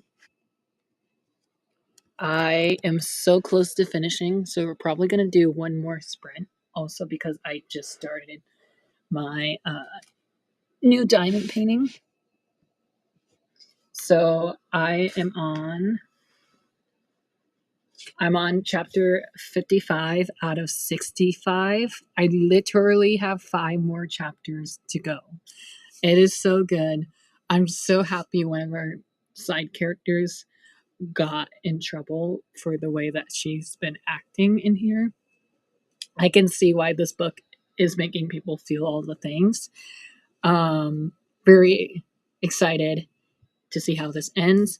I am so close to finishing, so we're probably going to do one more sprint. Also, because I just started my new diamond painting. So I'm on chapter 55 out of 65. I literally have 5 more chapters to go. It is so good. I'm so happy one of our side characters got in trouble for the way that she's been acting in here. I can see why this book is making people feel all the things. Um, Very excited to see how this ends,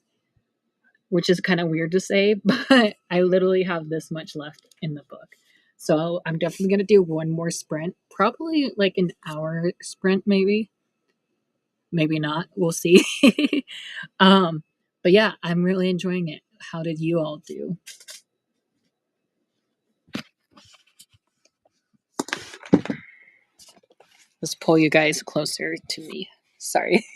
which is kind of weird to say, but I literally have this much left in the book. So I'm definitely going to do one more sprint, probably like an hour sprint, maybe. Maybe not. We'll see. um, but yeah, I'm really enjoying it. How did you all do? Let's pull you guys closer to me. Sorry.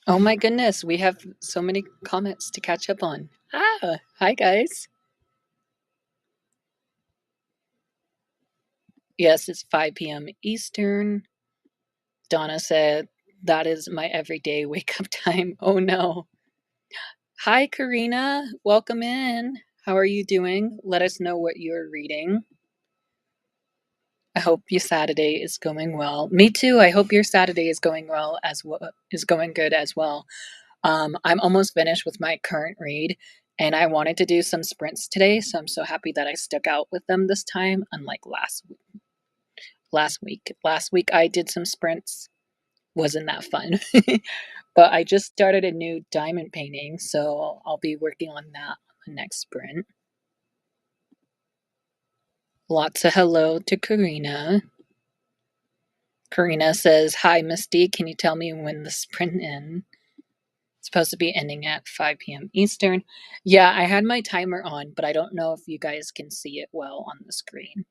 Oh my goodness, we have so many comments to catch up on. Ah, hi guys. Yes, it's 5 p.m. Eastern. Donna said, that is my everyday wake up time. Oh no. Hi, Karina. Welcome in. How are you doing? Let us know what you're reading. I hope your Saturday is going well. Me too. I hope your Saturday is going well as well, is going good as well. I'm almost finished with my current read, and I wanted to do some sprints today, so I'm so happy that I stuck out with them this time, unlike last week. Last week I did some sprints, wasn't that fun. But I just started a new diamond painting, so I'll be working on that on the next sprint. Lots of hello to Karina. Karina says, "Hi, Misty. Can you tell me when the sprint ends?" It's supposed to be ending at 5 p.m. Eastern. Yeah, I had my timer on, but I don't know if you guys can see it well on the screen.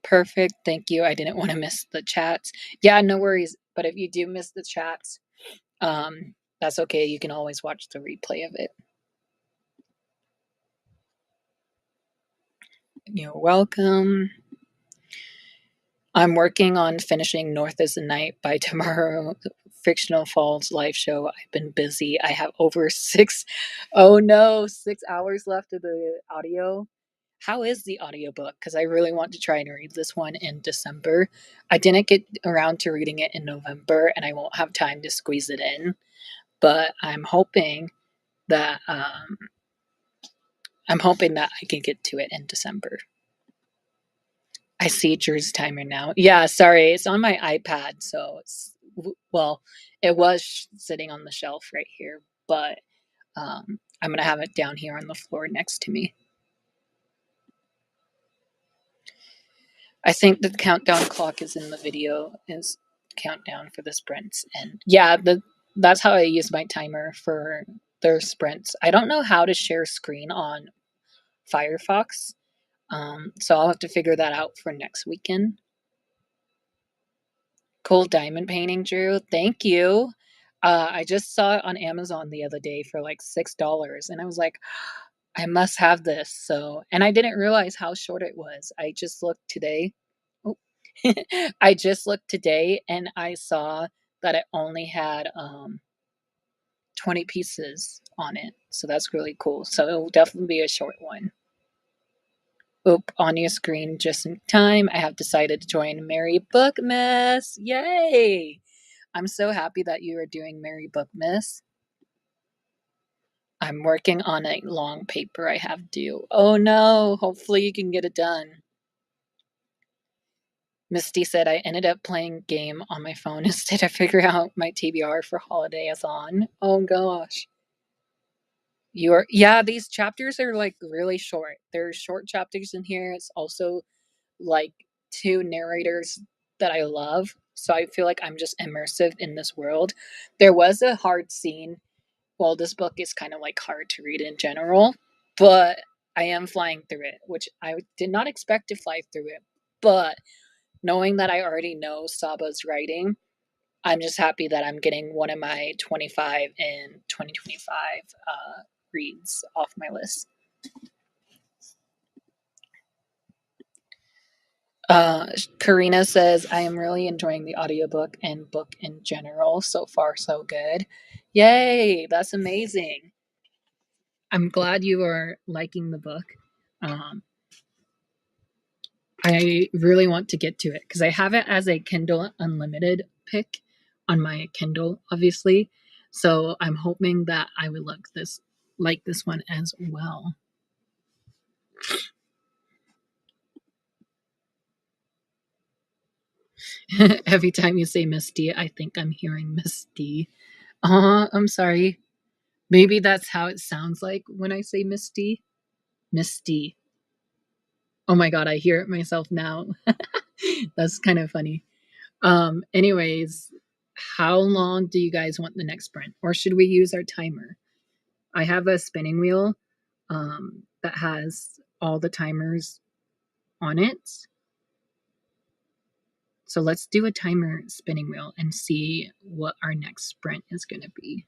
Perfect. Thank you. I didn't want to miss the chats. Yeah, no worries. But if you do miss the chats, that's okay. You can always watch the replay of it. You're welcome. I'm working on finishing North is the Night by tomorrow. Fictional Falls live show. I've been busy. I have over oh no, 6 hours left of the audio. How is the audiobook? Because I really want to try and read this one in December. I didn't get around to reading it in November, and I won't have time to squeeze it in. But that I'm hoping that I can get to it in December. I see Drew's timer now. Yeah, sorry, it's on my iPad, so well, it was sitting on the shelf right here, but I'm gonna have it down here on the floor next to me. I think the countdown clock is in the video, is countdown for the sprints, and yeah, that's how I use my timer for their sprints. I don't know how to share screen on Firefox, so I'll have to figure that out for next weekend. Cool diamond painting, Drew. Thank you. I just saw it on Amazon the other day for like $6, and I was like, I must have this. So, and I didn't realize how short it was. I just looked today. Oh. I just looked today, and I saw that it only had 20 pieces on it. So that's really cool. So it will definitely be a short one. Oop, on your screen just in time. I have decided to join Merry Bookmas. Yay! I'm so happy that you are doing Merry Bookmas. I'm working on a long paper I have due. Oh no, hopefully you can get it done. Misty said I ended up playing game on my phone instead of figuring out my TBR for holiday is on. Oh gosh. Yeah, these chapters are like really short. There's short chapters in here. It's also like two narrators that I love. So I feel like I'm just immersive in this world. There was a hard scene well, this book is kind of like hard to read in general, but I am flying through it, which I did not expect to fly through it. But knowing that I already know Saba's writing, I'm just happy that I'm getting one of my 25 in 2025 reads off my list. Karina says, I am really enjoying the audiobook and book in general. So far, so good. Yay, that's amazing. I'm glad you are liking the book. Um, I really want to get to it because I have it as a Kindle Unlimited pick on my Kindle, obviously. So I'm hoping that I would like this one as well. Every time you say Misty, I think I'm hearing Misty. I'm sorry. Maybe that's how it sounds like when I say Misty. Misty. Oh my god, I hear it myself now. That's kind of funny. Anyways, how long do you guys want the next sprint? Or should we use our timer? I have a spinning wheel that has all the timers on it. So let's do a timer spinning wheel and see what our next sprint is going to be.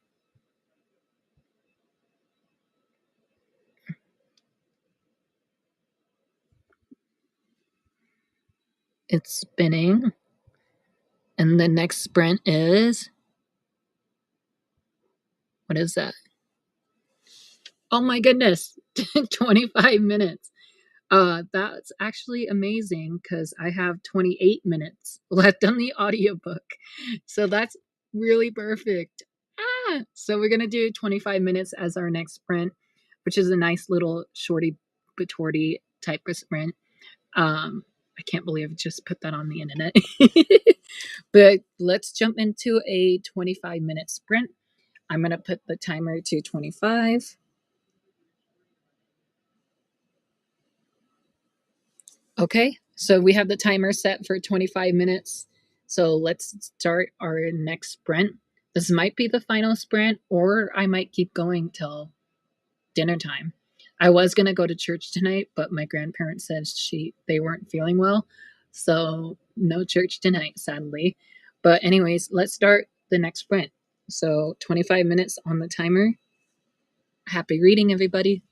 It's spinning. And the next sprint is, what is that? Oh my goodness, 25 minutes. That's actually amazing because I have 28 minutes left on the audiobook. So that's really perfect. So we're going to do 25 minutes as our next sprint, which is a nice little shorty batorty type of sprint. I can't believe I just put that on the internet. But let's jump into a 25-minute sprint. I'm going to put the timer to 25. Okay, so we have the timer set for 25 minutes. So let's start our next sprint. This might be the final sprint, or I might keep going till dinner time. I was gonna go to church tonight, but my grandparents said they weren't feeling well, so no church tonight, sadly. But anyways, let's start the next sprint. So 25 minutes on the timer. Happy reading, everybody.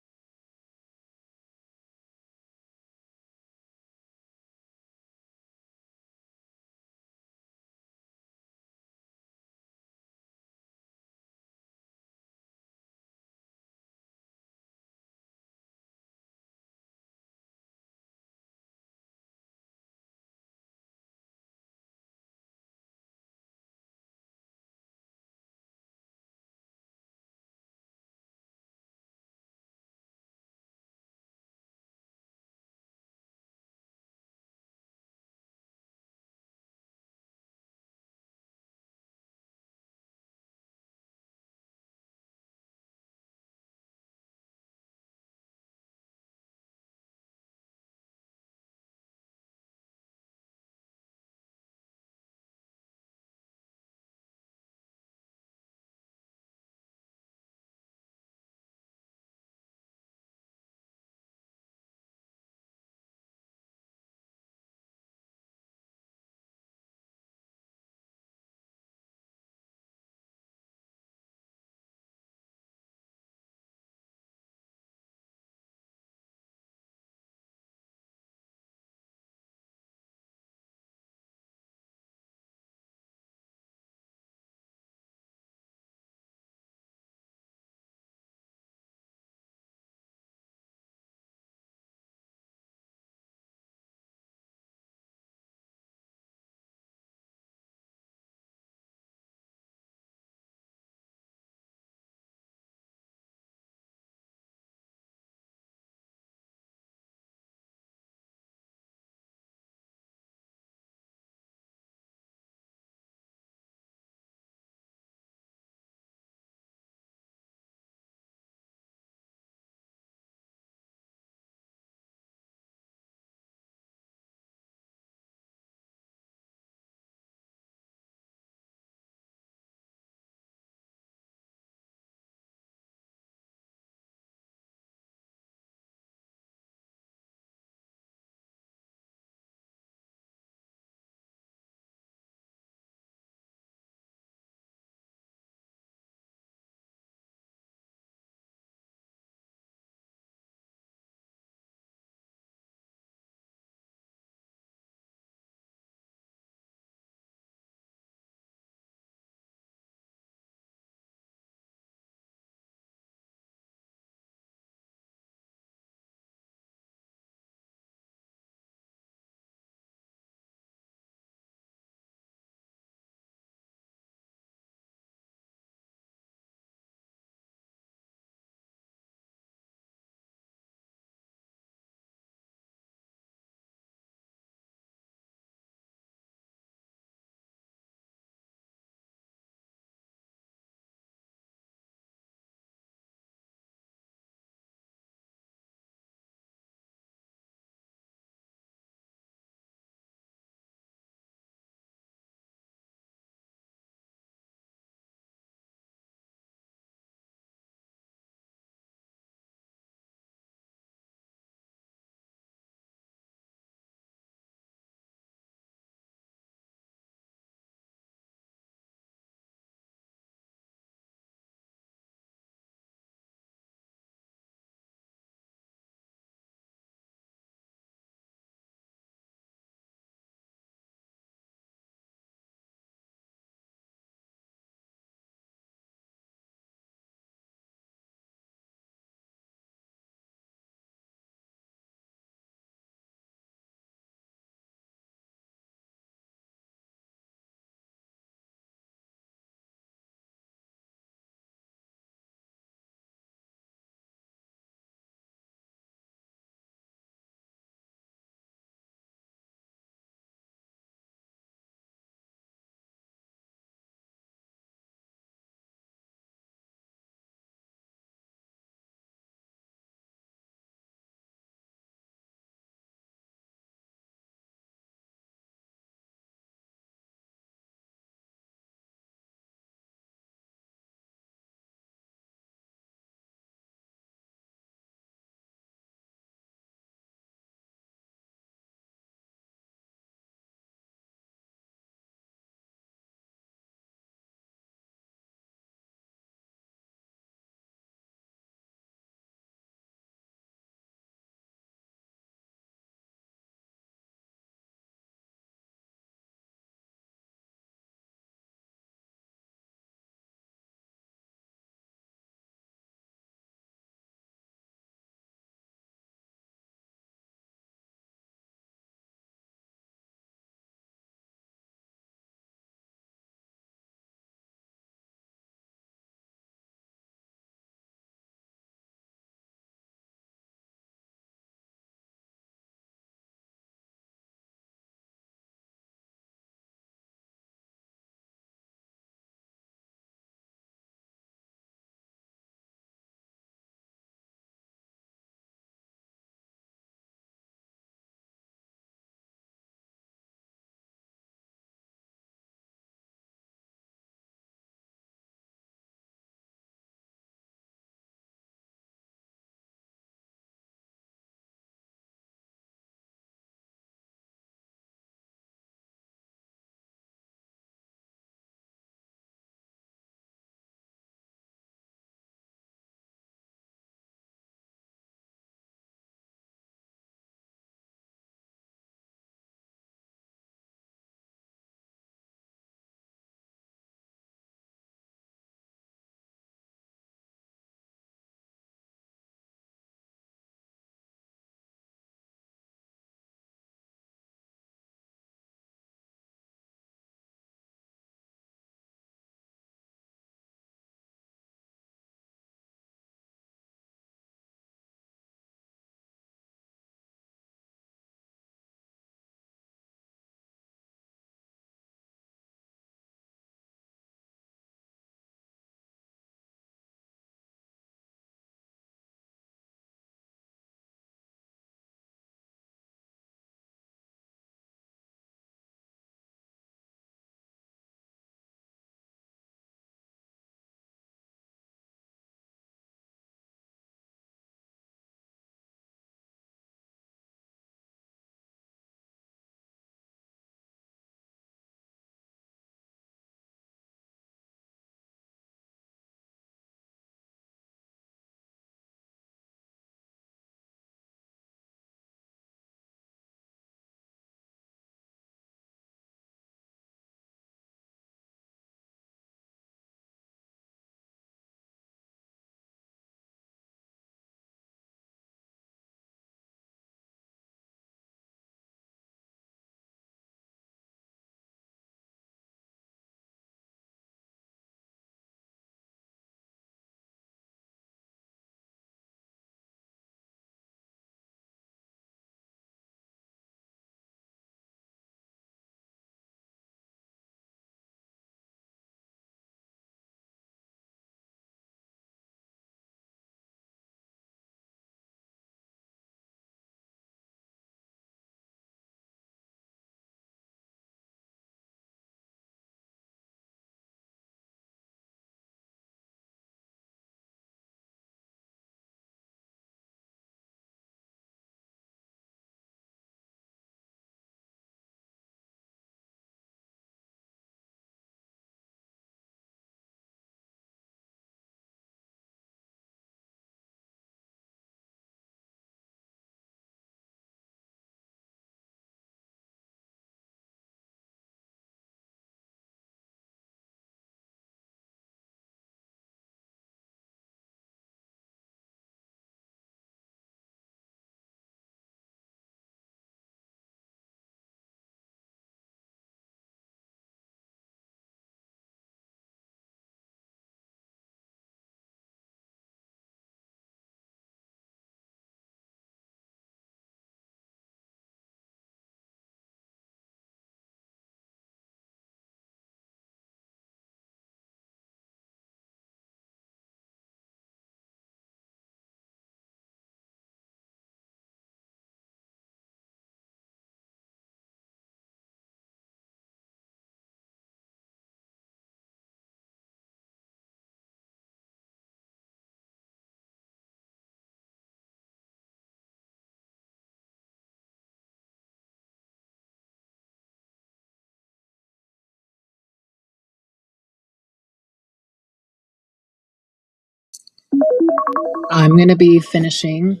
I'm gonna be finishing.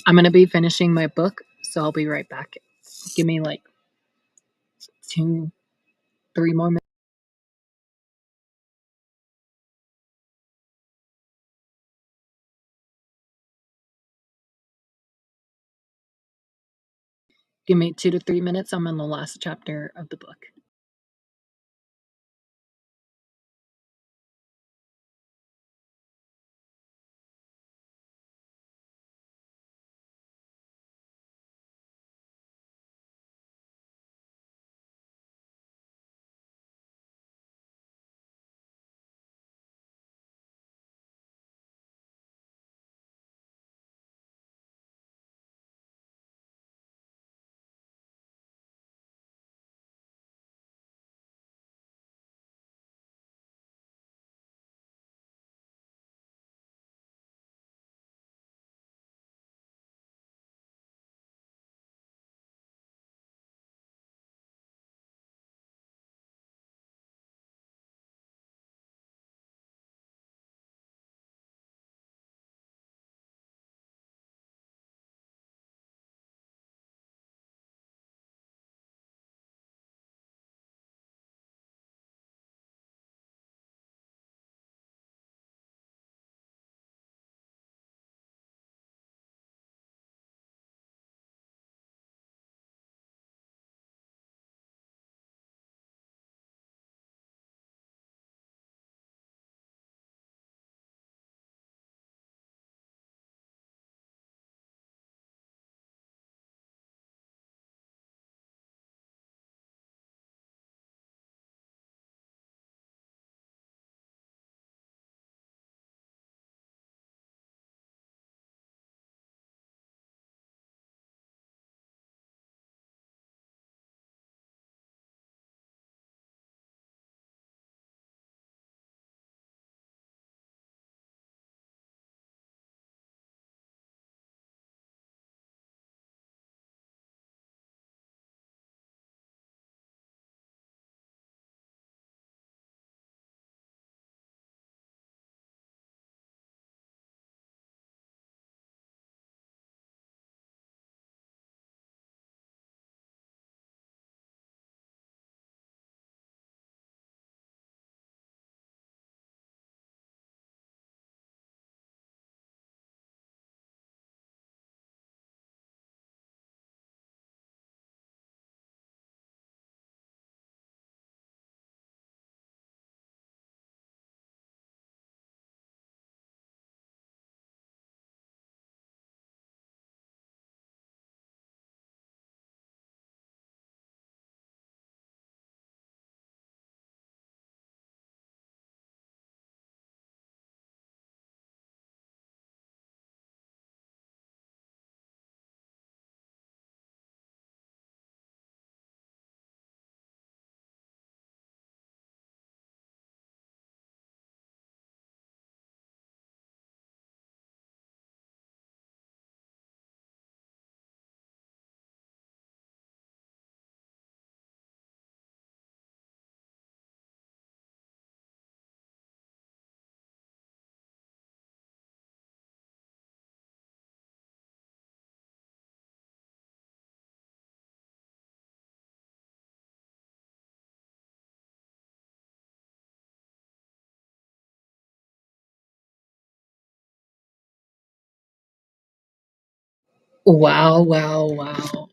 I'm gonna be finishing my book, so I'll be right back. Give me like 2, 3 more minutes. Give me 2 to 3 minutes. I'm on the last chapter of the book. Wow, wow, wow.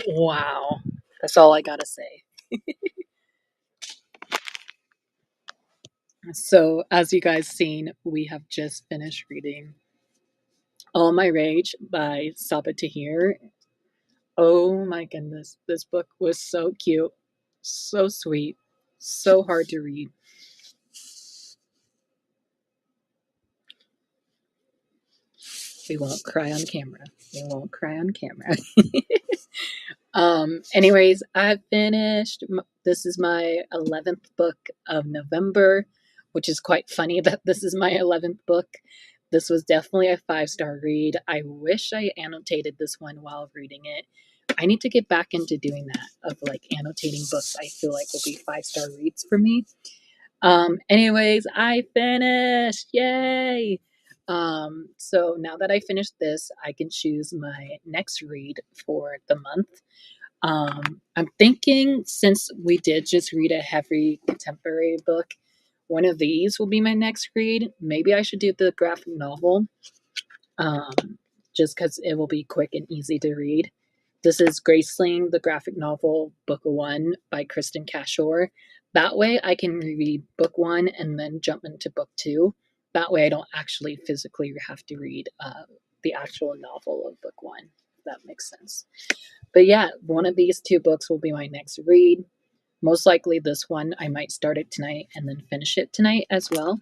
Wow. That's all I gotta say. So, as you guys seen, we have just finished reading All My Rage by Saba Tahir. Oh my goodness, this book was so cute, so sweet, so hard to read. We won't cry on camera. We won't cry on camera. Anyways, I've finished. This is my 11th book of November, which is quite funny that this is my 11th book. This was definitely a 5-star read. I wish I annotated this one while reading it. I need to get back into doing that, of like annotating books I feel like will be 5-star reads for me. Anyways, I finished. Yay! So now that I finished this, I can choose my next read for the month. I'm thinking since we did just read a heavy contemporary book, one of these will be my next read. Maybe I should do the graphic novel, um, just because it will be quick and easy to read. This is Graceling, the graphic novel, book one by Kristen Cashore. That way I can read book one and then jump into book two. That way I don't actually physically have to read the actual novel of book one, if that makes sense. But yeah, one of these two books will be my next read. Most likely this one, I might start it tonight and then finish it tonight as well.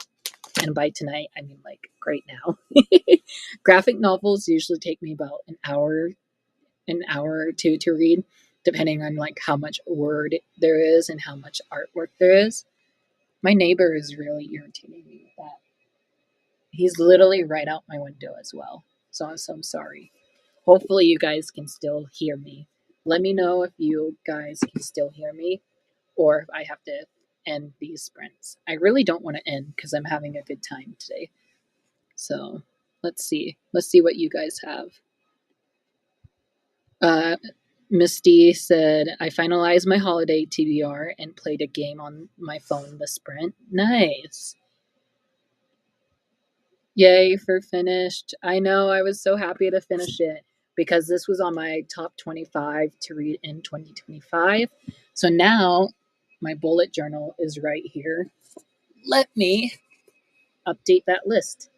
And by tonight, I mean like right now. Graphic novels usually take me about an hour or two to read, depending on like how much word there is and how much artwork there is. My neighbor is really irritating me with that. He's literally right out my window as well. So I'm sorry. Hopefully you guys can still hear me. Let me know if you guys can still hear me or if I have to end these sprints. I really don't want to end because I'm having a good time today. So let's see. Let's see what you guys have. Uh, Misty said, I finalized my holiday TBR and played a game on my phone, the sprint. Nice. Yay for finished. I know, I was so happy to finish it because this was on my top 25 to read in 2025. So now my bullet journal is right here. Let me update that list.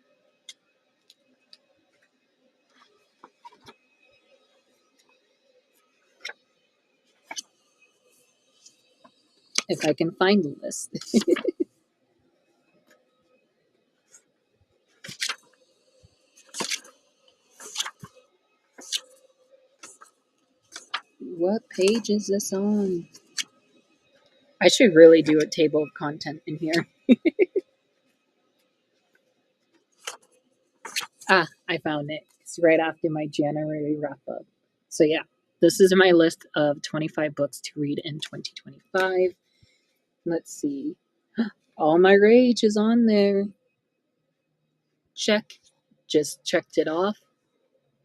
If I can find the list. What page is this on? I should really do a table of content in here. Ah, I found it. It's right after my January wrap up. So, yeah, this is my list of 25 books to read in 2025. Let's see. All My Rage is on there. Check. Just checked it off.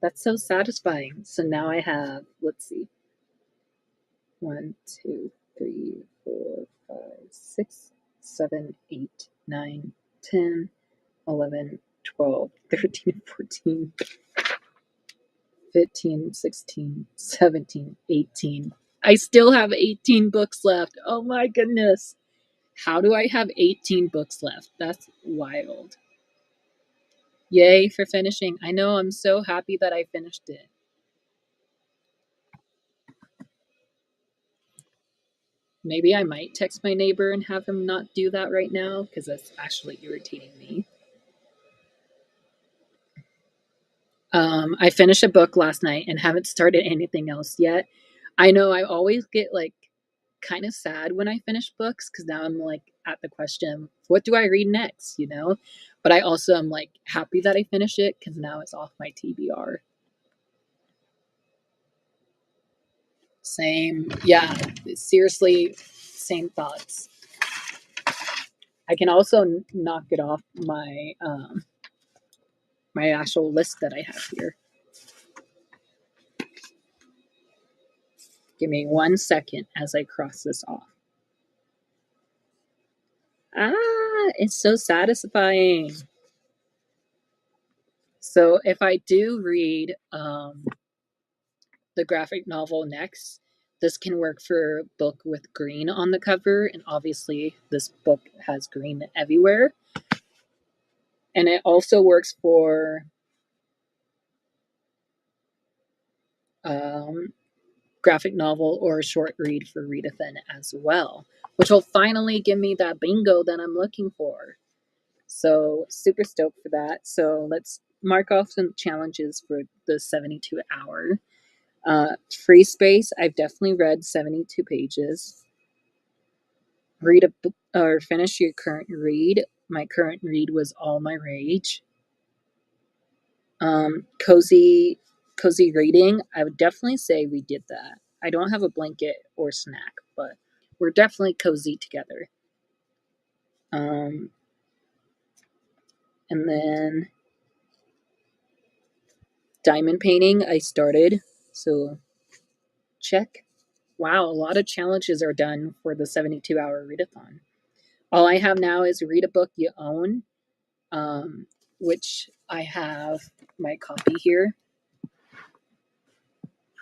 That's so satisfying. So now I have, let's see, 1, 2, 3, 4, 5, 6, 7, 8, 9, 10, 11, 12, 13, 14, 15, 16, 17, 18. I still have 18 books left. Oh my goodness. How do I have 18 books left? That's wild. Yay for finishing. I know, I'm so happy that I finished it. Maybe I might text my neighbor and have him not do that right now because that's actually irritating me. I finished a book last night and haven't started anything else yet. I know I always get like kind of sad when I finish books because now I'm like at the question, what do I read next? You know, but I also am like happy that I finish it because now it's off my TBR. Same, yeah, seriously, same thoughts. I can also knock it off my actual list that I have here. Give me 1 second as I cross this off. Ah, it's so satisfying. So if I do read the graphic novel next, this can work for a book with green on the cover, and obviously this book has green everywhere. And it also works for um, graphic novel or a short read for readathon as well, which will finally give me that bingo that I'm looking for. So super stoked for that. So let's mark off some challenges for the 72 hour. Free Space, I've definitely read 72 pages. Read a book or finish your current read. My current read was All My Rage. Cozy reading. I would definitely say we did that. I don't have a blanket or snack, but we're definitely cozy together. Um, and then Diamond painting, I started. So check. Wow, a lot of challenges are done for the 72-hour readathon. All I have now is read a book you own, um, which I have my copy here.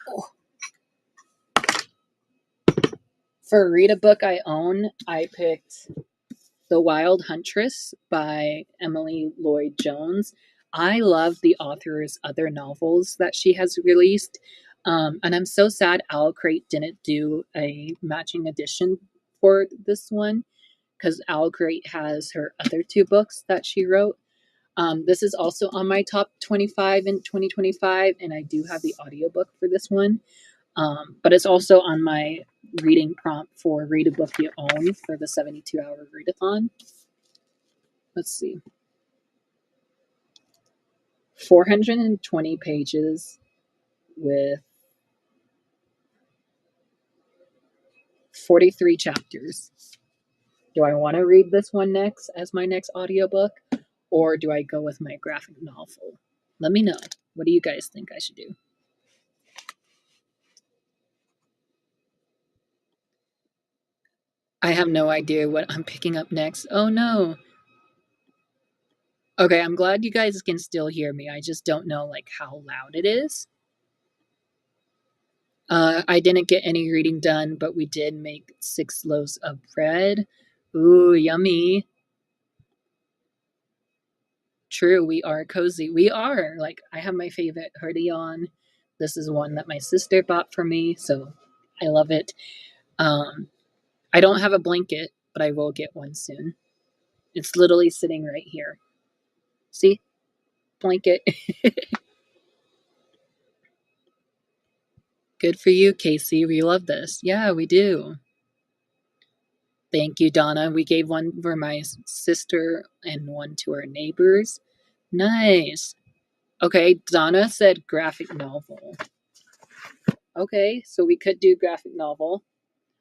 Oh. For read a book I own, I picked The Wild Huntress by Emily Lloyd Jones. I love the author's other novels that she has released. And I'm so sad Owl Crate didn't do a matching edition for this one because Owl Crate has her other two books that she wrote. This is also on my top 25 in 2025, and I do have the audiobook for this one. But it's also on my reading prompt for Read a Book You Own for the 72-hour readathon. Let's see. 420 pages with 43 chapters. Do I want to read this one next as my next audiobook, or do I go with my graphic novel? Let me know. What do you guys think I should do? I have no idea what I'm picking up next. Oh no. Okay, I'm glad you guys can still hear me. I just don't know like how loud it is. I didn't get any reading done, but we did make 6 loaves of bread. Ooh, yummy. True, we are cozy. We are. Like, I have my favorite hoodie on. This is one that my sister bought for me, so I love it. Um, I don't have a blanket, but I will get one soon. It's literally sitting right here. See? Blanket. Good for you, Casey. We love this. Yeah, we do. Thank you, Donna. We gave one for my sister and one to our neighbors. Nice. Okay, Donna said graphic novel. Okay, so we could do graphic novel.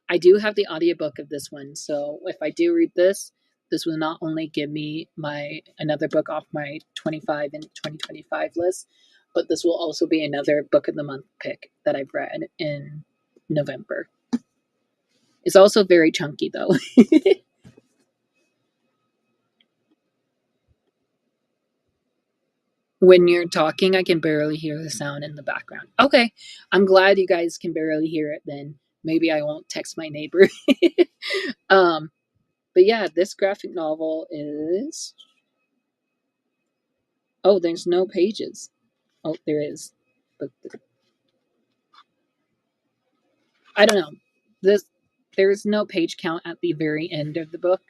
I do have the audiobook of this one, so if I do read this, this will not only give me my another book off my 25 and 2025 list, but this will also be another book of the month pick that I've read in November. It's also very chunky though. When you're talking, I can barely hear the sound in the background. Okay, I'm glad you guys can barely hear it then. Maybe I won't text my neighbor. um, but yeah, this graphic novel is. Oh, there's no pages. Oh, there is. But I don't know. This there's no page count at the very end of the book.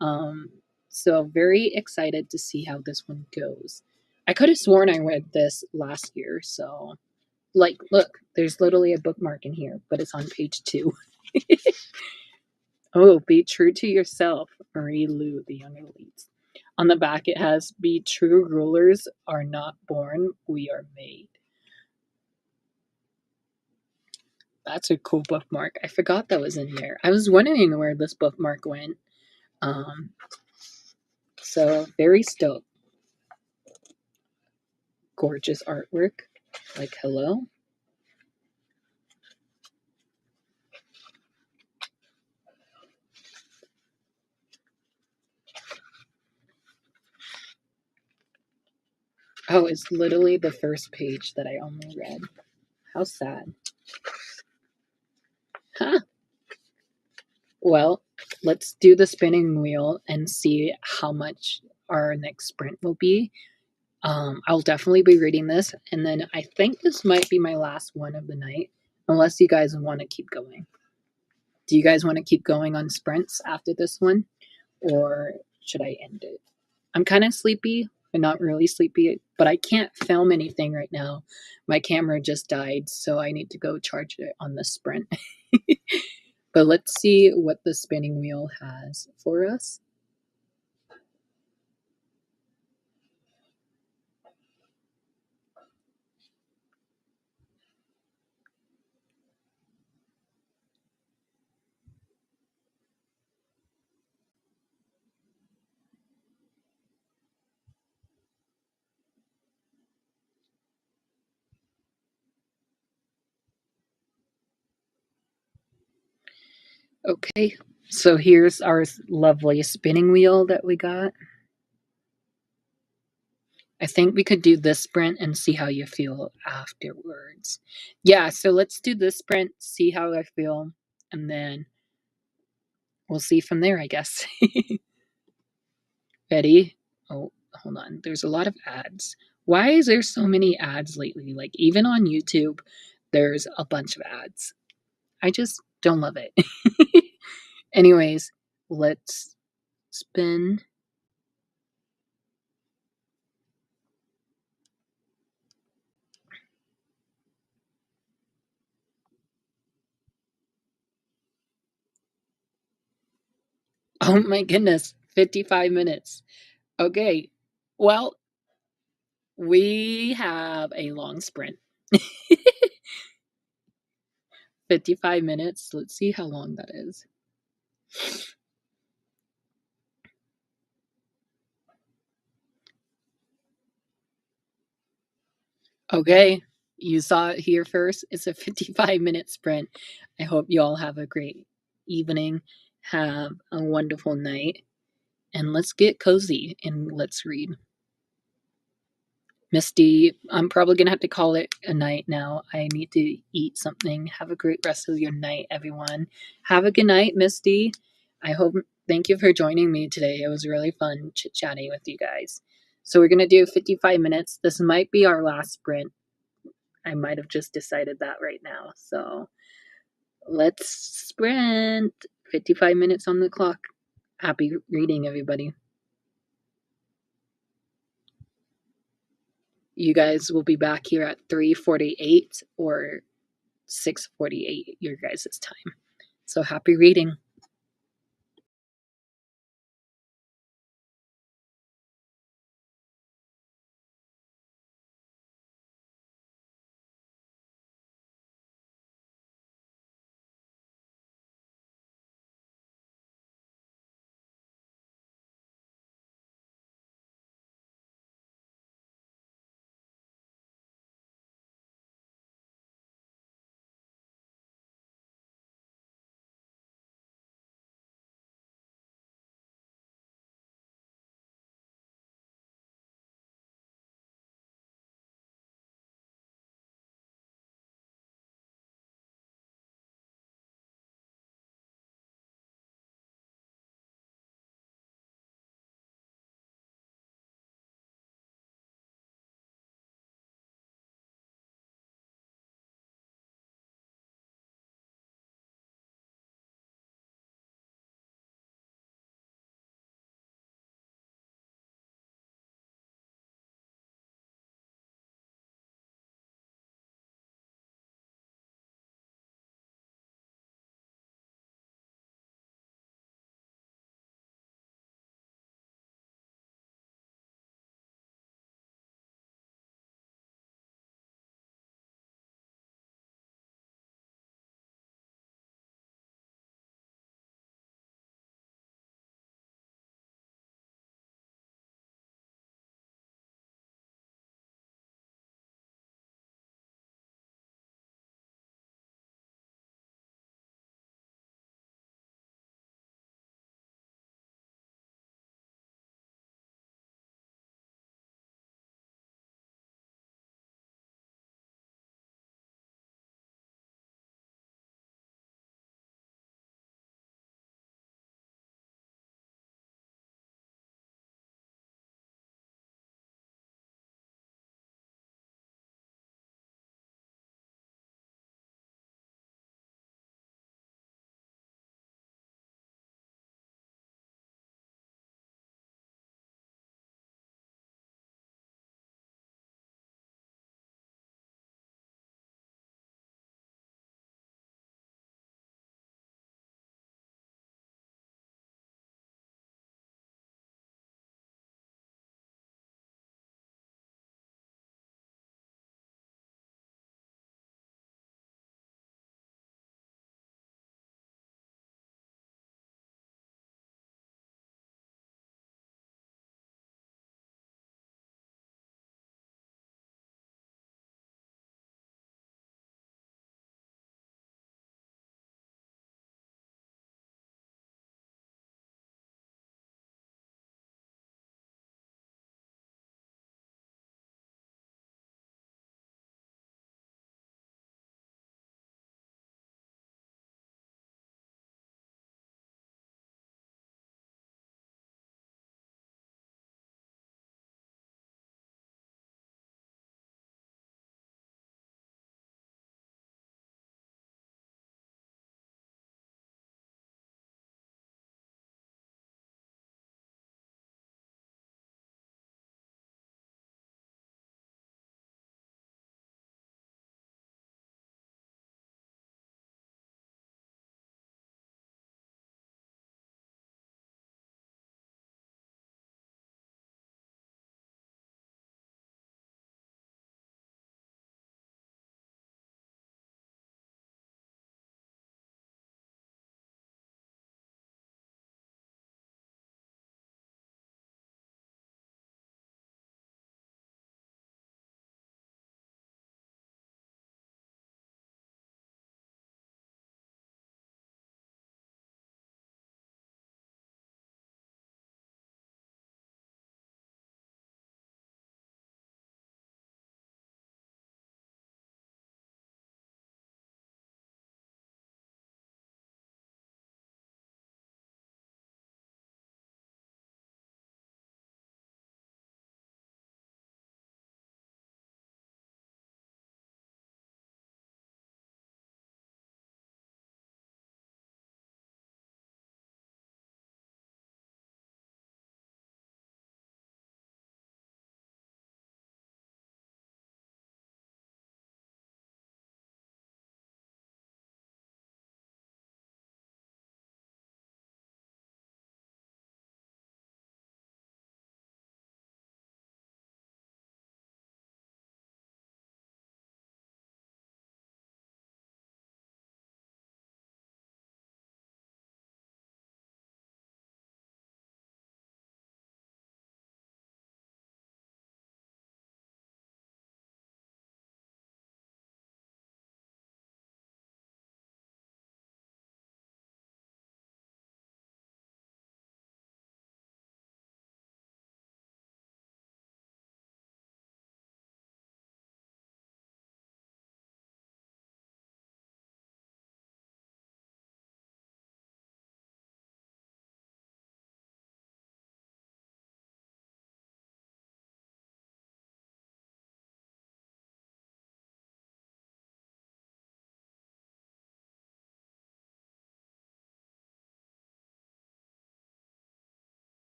Um, so very excited to see how this one goes. I could have sworn I read this last year, so like look, there's literally a bookmark in here, but it's on page 2. Oh, be true to yourself, Marie Lu, the young elites. On the back it has be true rulers are not born, we are made. That's a cool bookmark. I forgot that was in there. I was wondering where this bookmark went. Um, so very stoked. Gorgeous artwork. Like hello. Oh, it's literally the first page that I only read. How sad. Huh. Well, let's do the spinning wheel and see how much our next sprint will be. I'll definitely be reading this, and then I think this might be my last one of the night, unless you guys want to keep going. Do you guys want to keep going on sprints after this one, or should I end it? I'm kind of sleepy, but not really sleepy, but I can't film anything right now. My camera just died, so I need to go charge it on the sprint. But let's see what the spinning wheel has for us. Okay, so here's our lovely spinning wheel that we got. I think we could do this sprint and see how you feel afterwards. Yeah, so let's do this sprint, see how I feel, and then we'll see from there, I guess. Ready? Oh, hold on. There's a lot of ads. Why is there so many ads lately? Like, even on YouTube, there's a bunch of ads. I just don't love it. Anyways, let's spin. Oh my goodness, 55 minutes. Okay, well, we have a long sprint. 55 minutes. Let's see how long that is. Okay, you saw it here first. It's a 55-minute sprint. I hope you all have a great evening. Have a wonderful night. And let's get cozy and let's read. Misty, I'm probably going to have to call it a night now. I need to eat something. Have a great rest of your night, everyone. Have a good night, Misty. I hope, thank you for joining me today. It was really fun chit chatting with you guys. So, we're going to do 55 minutes. This might be our last sprint. I might have just decided that right now. So, let's sprint. 55 minutes on the clock. Happy reading, everybody. You guys will be back here at 3:48 or 6:48 your guys' time. So happy reading.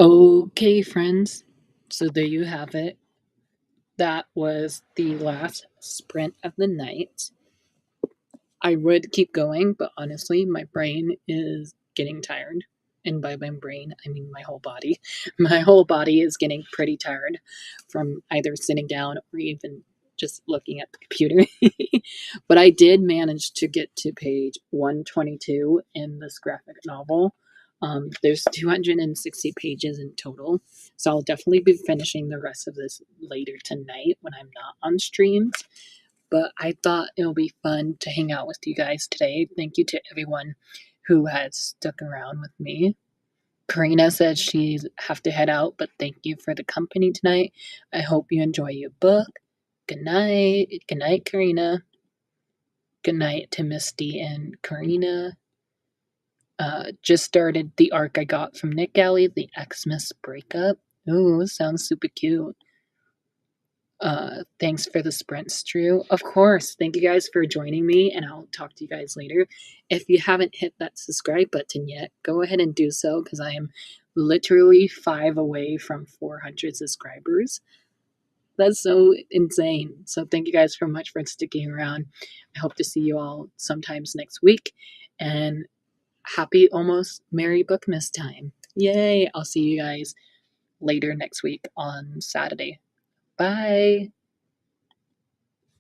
Okay, friends. So there you have it. That was the last sprint of the night. I would keep going, but honestly, my brain is getting tired. And by my brain, I mean my whole body. My whole body is getting pretty tired from either sitting down or even just looking at the computer. But I did manage to get to page 122 in this graphic novel. There's 260 pages in total, so I'll definitely be finishing the rest of this later tonight when I'm not on streams. But I thought it'll be fun to hang out with you guys today. Thank you to everyone who has stuck around with me. Karina says she's have to head out, but thank you for the company tonight. I hope you enjoy your book. Good night. Good night, Karina. Good night to Misty and Karina. Just started the arc I got from Nick Alley, the Xmas breakup. Ooh, sounds super cute. Thanks for the sprints, Drew. Of course. Thank you guys for joining me, and I'll talk to you guys later. If you haven't hit that subscribe button yet, go ahead and do so because I am literally 5 away from 400 subscribers. That's so insane. So thank you guys so much for sticking around. I hope to see you all sometimes next week, and happy almost Merry Bookmas time. Yay! I'll see you guys later next week on Saturday. Bye.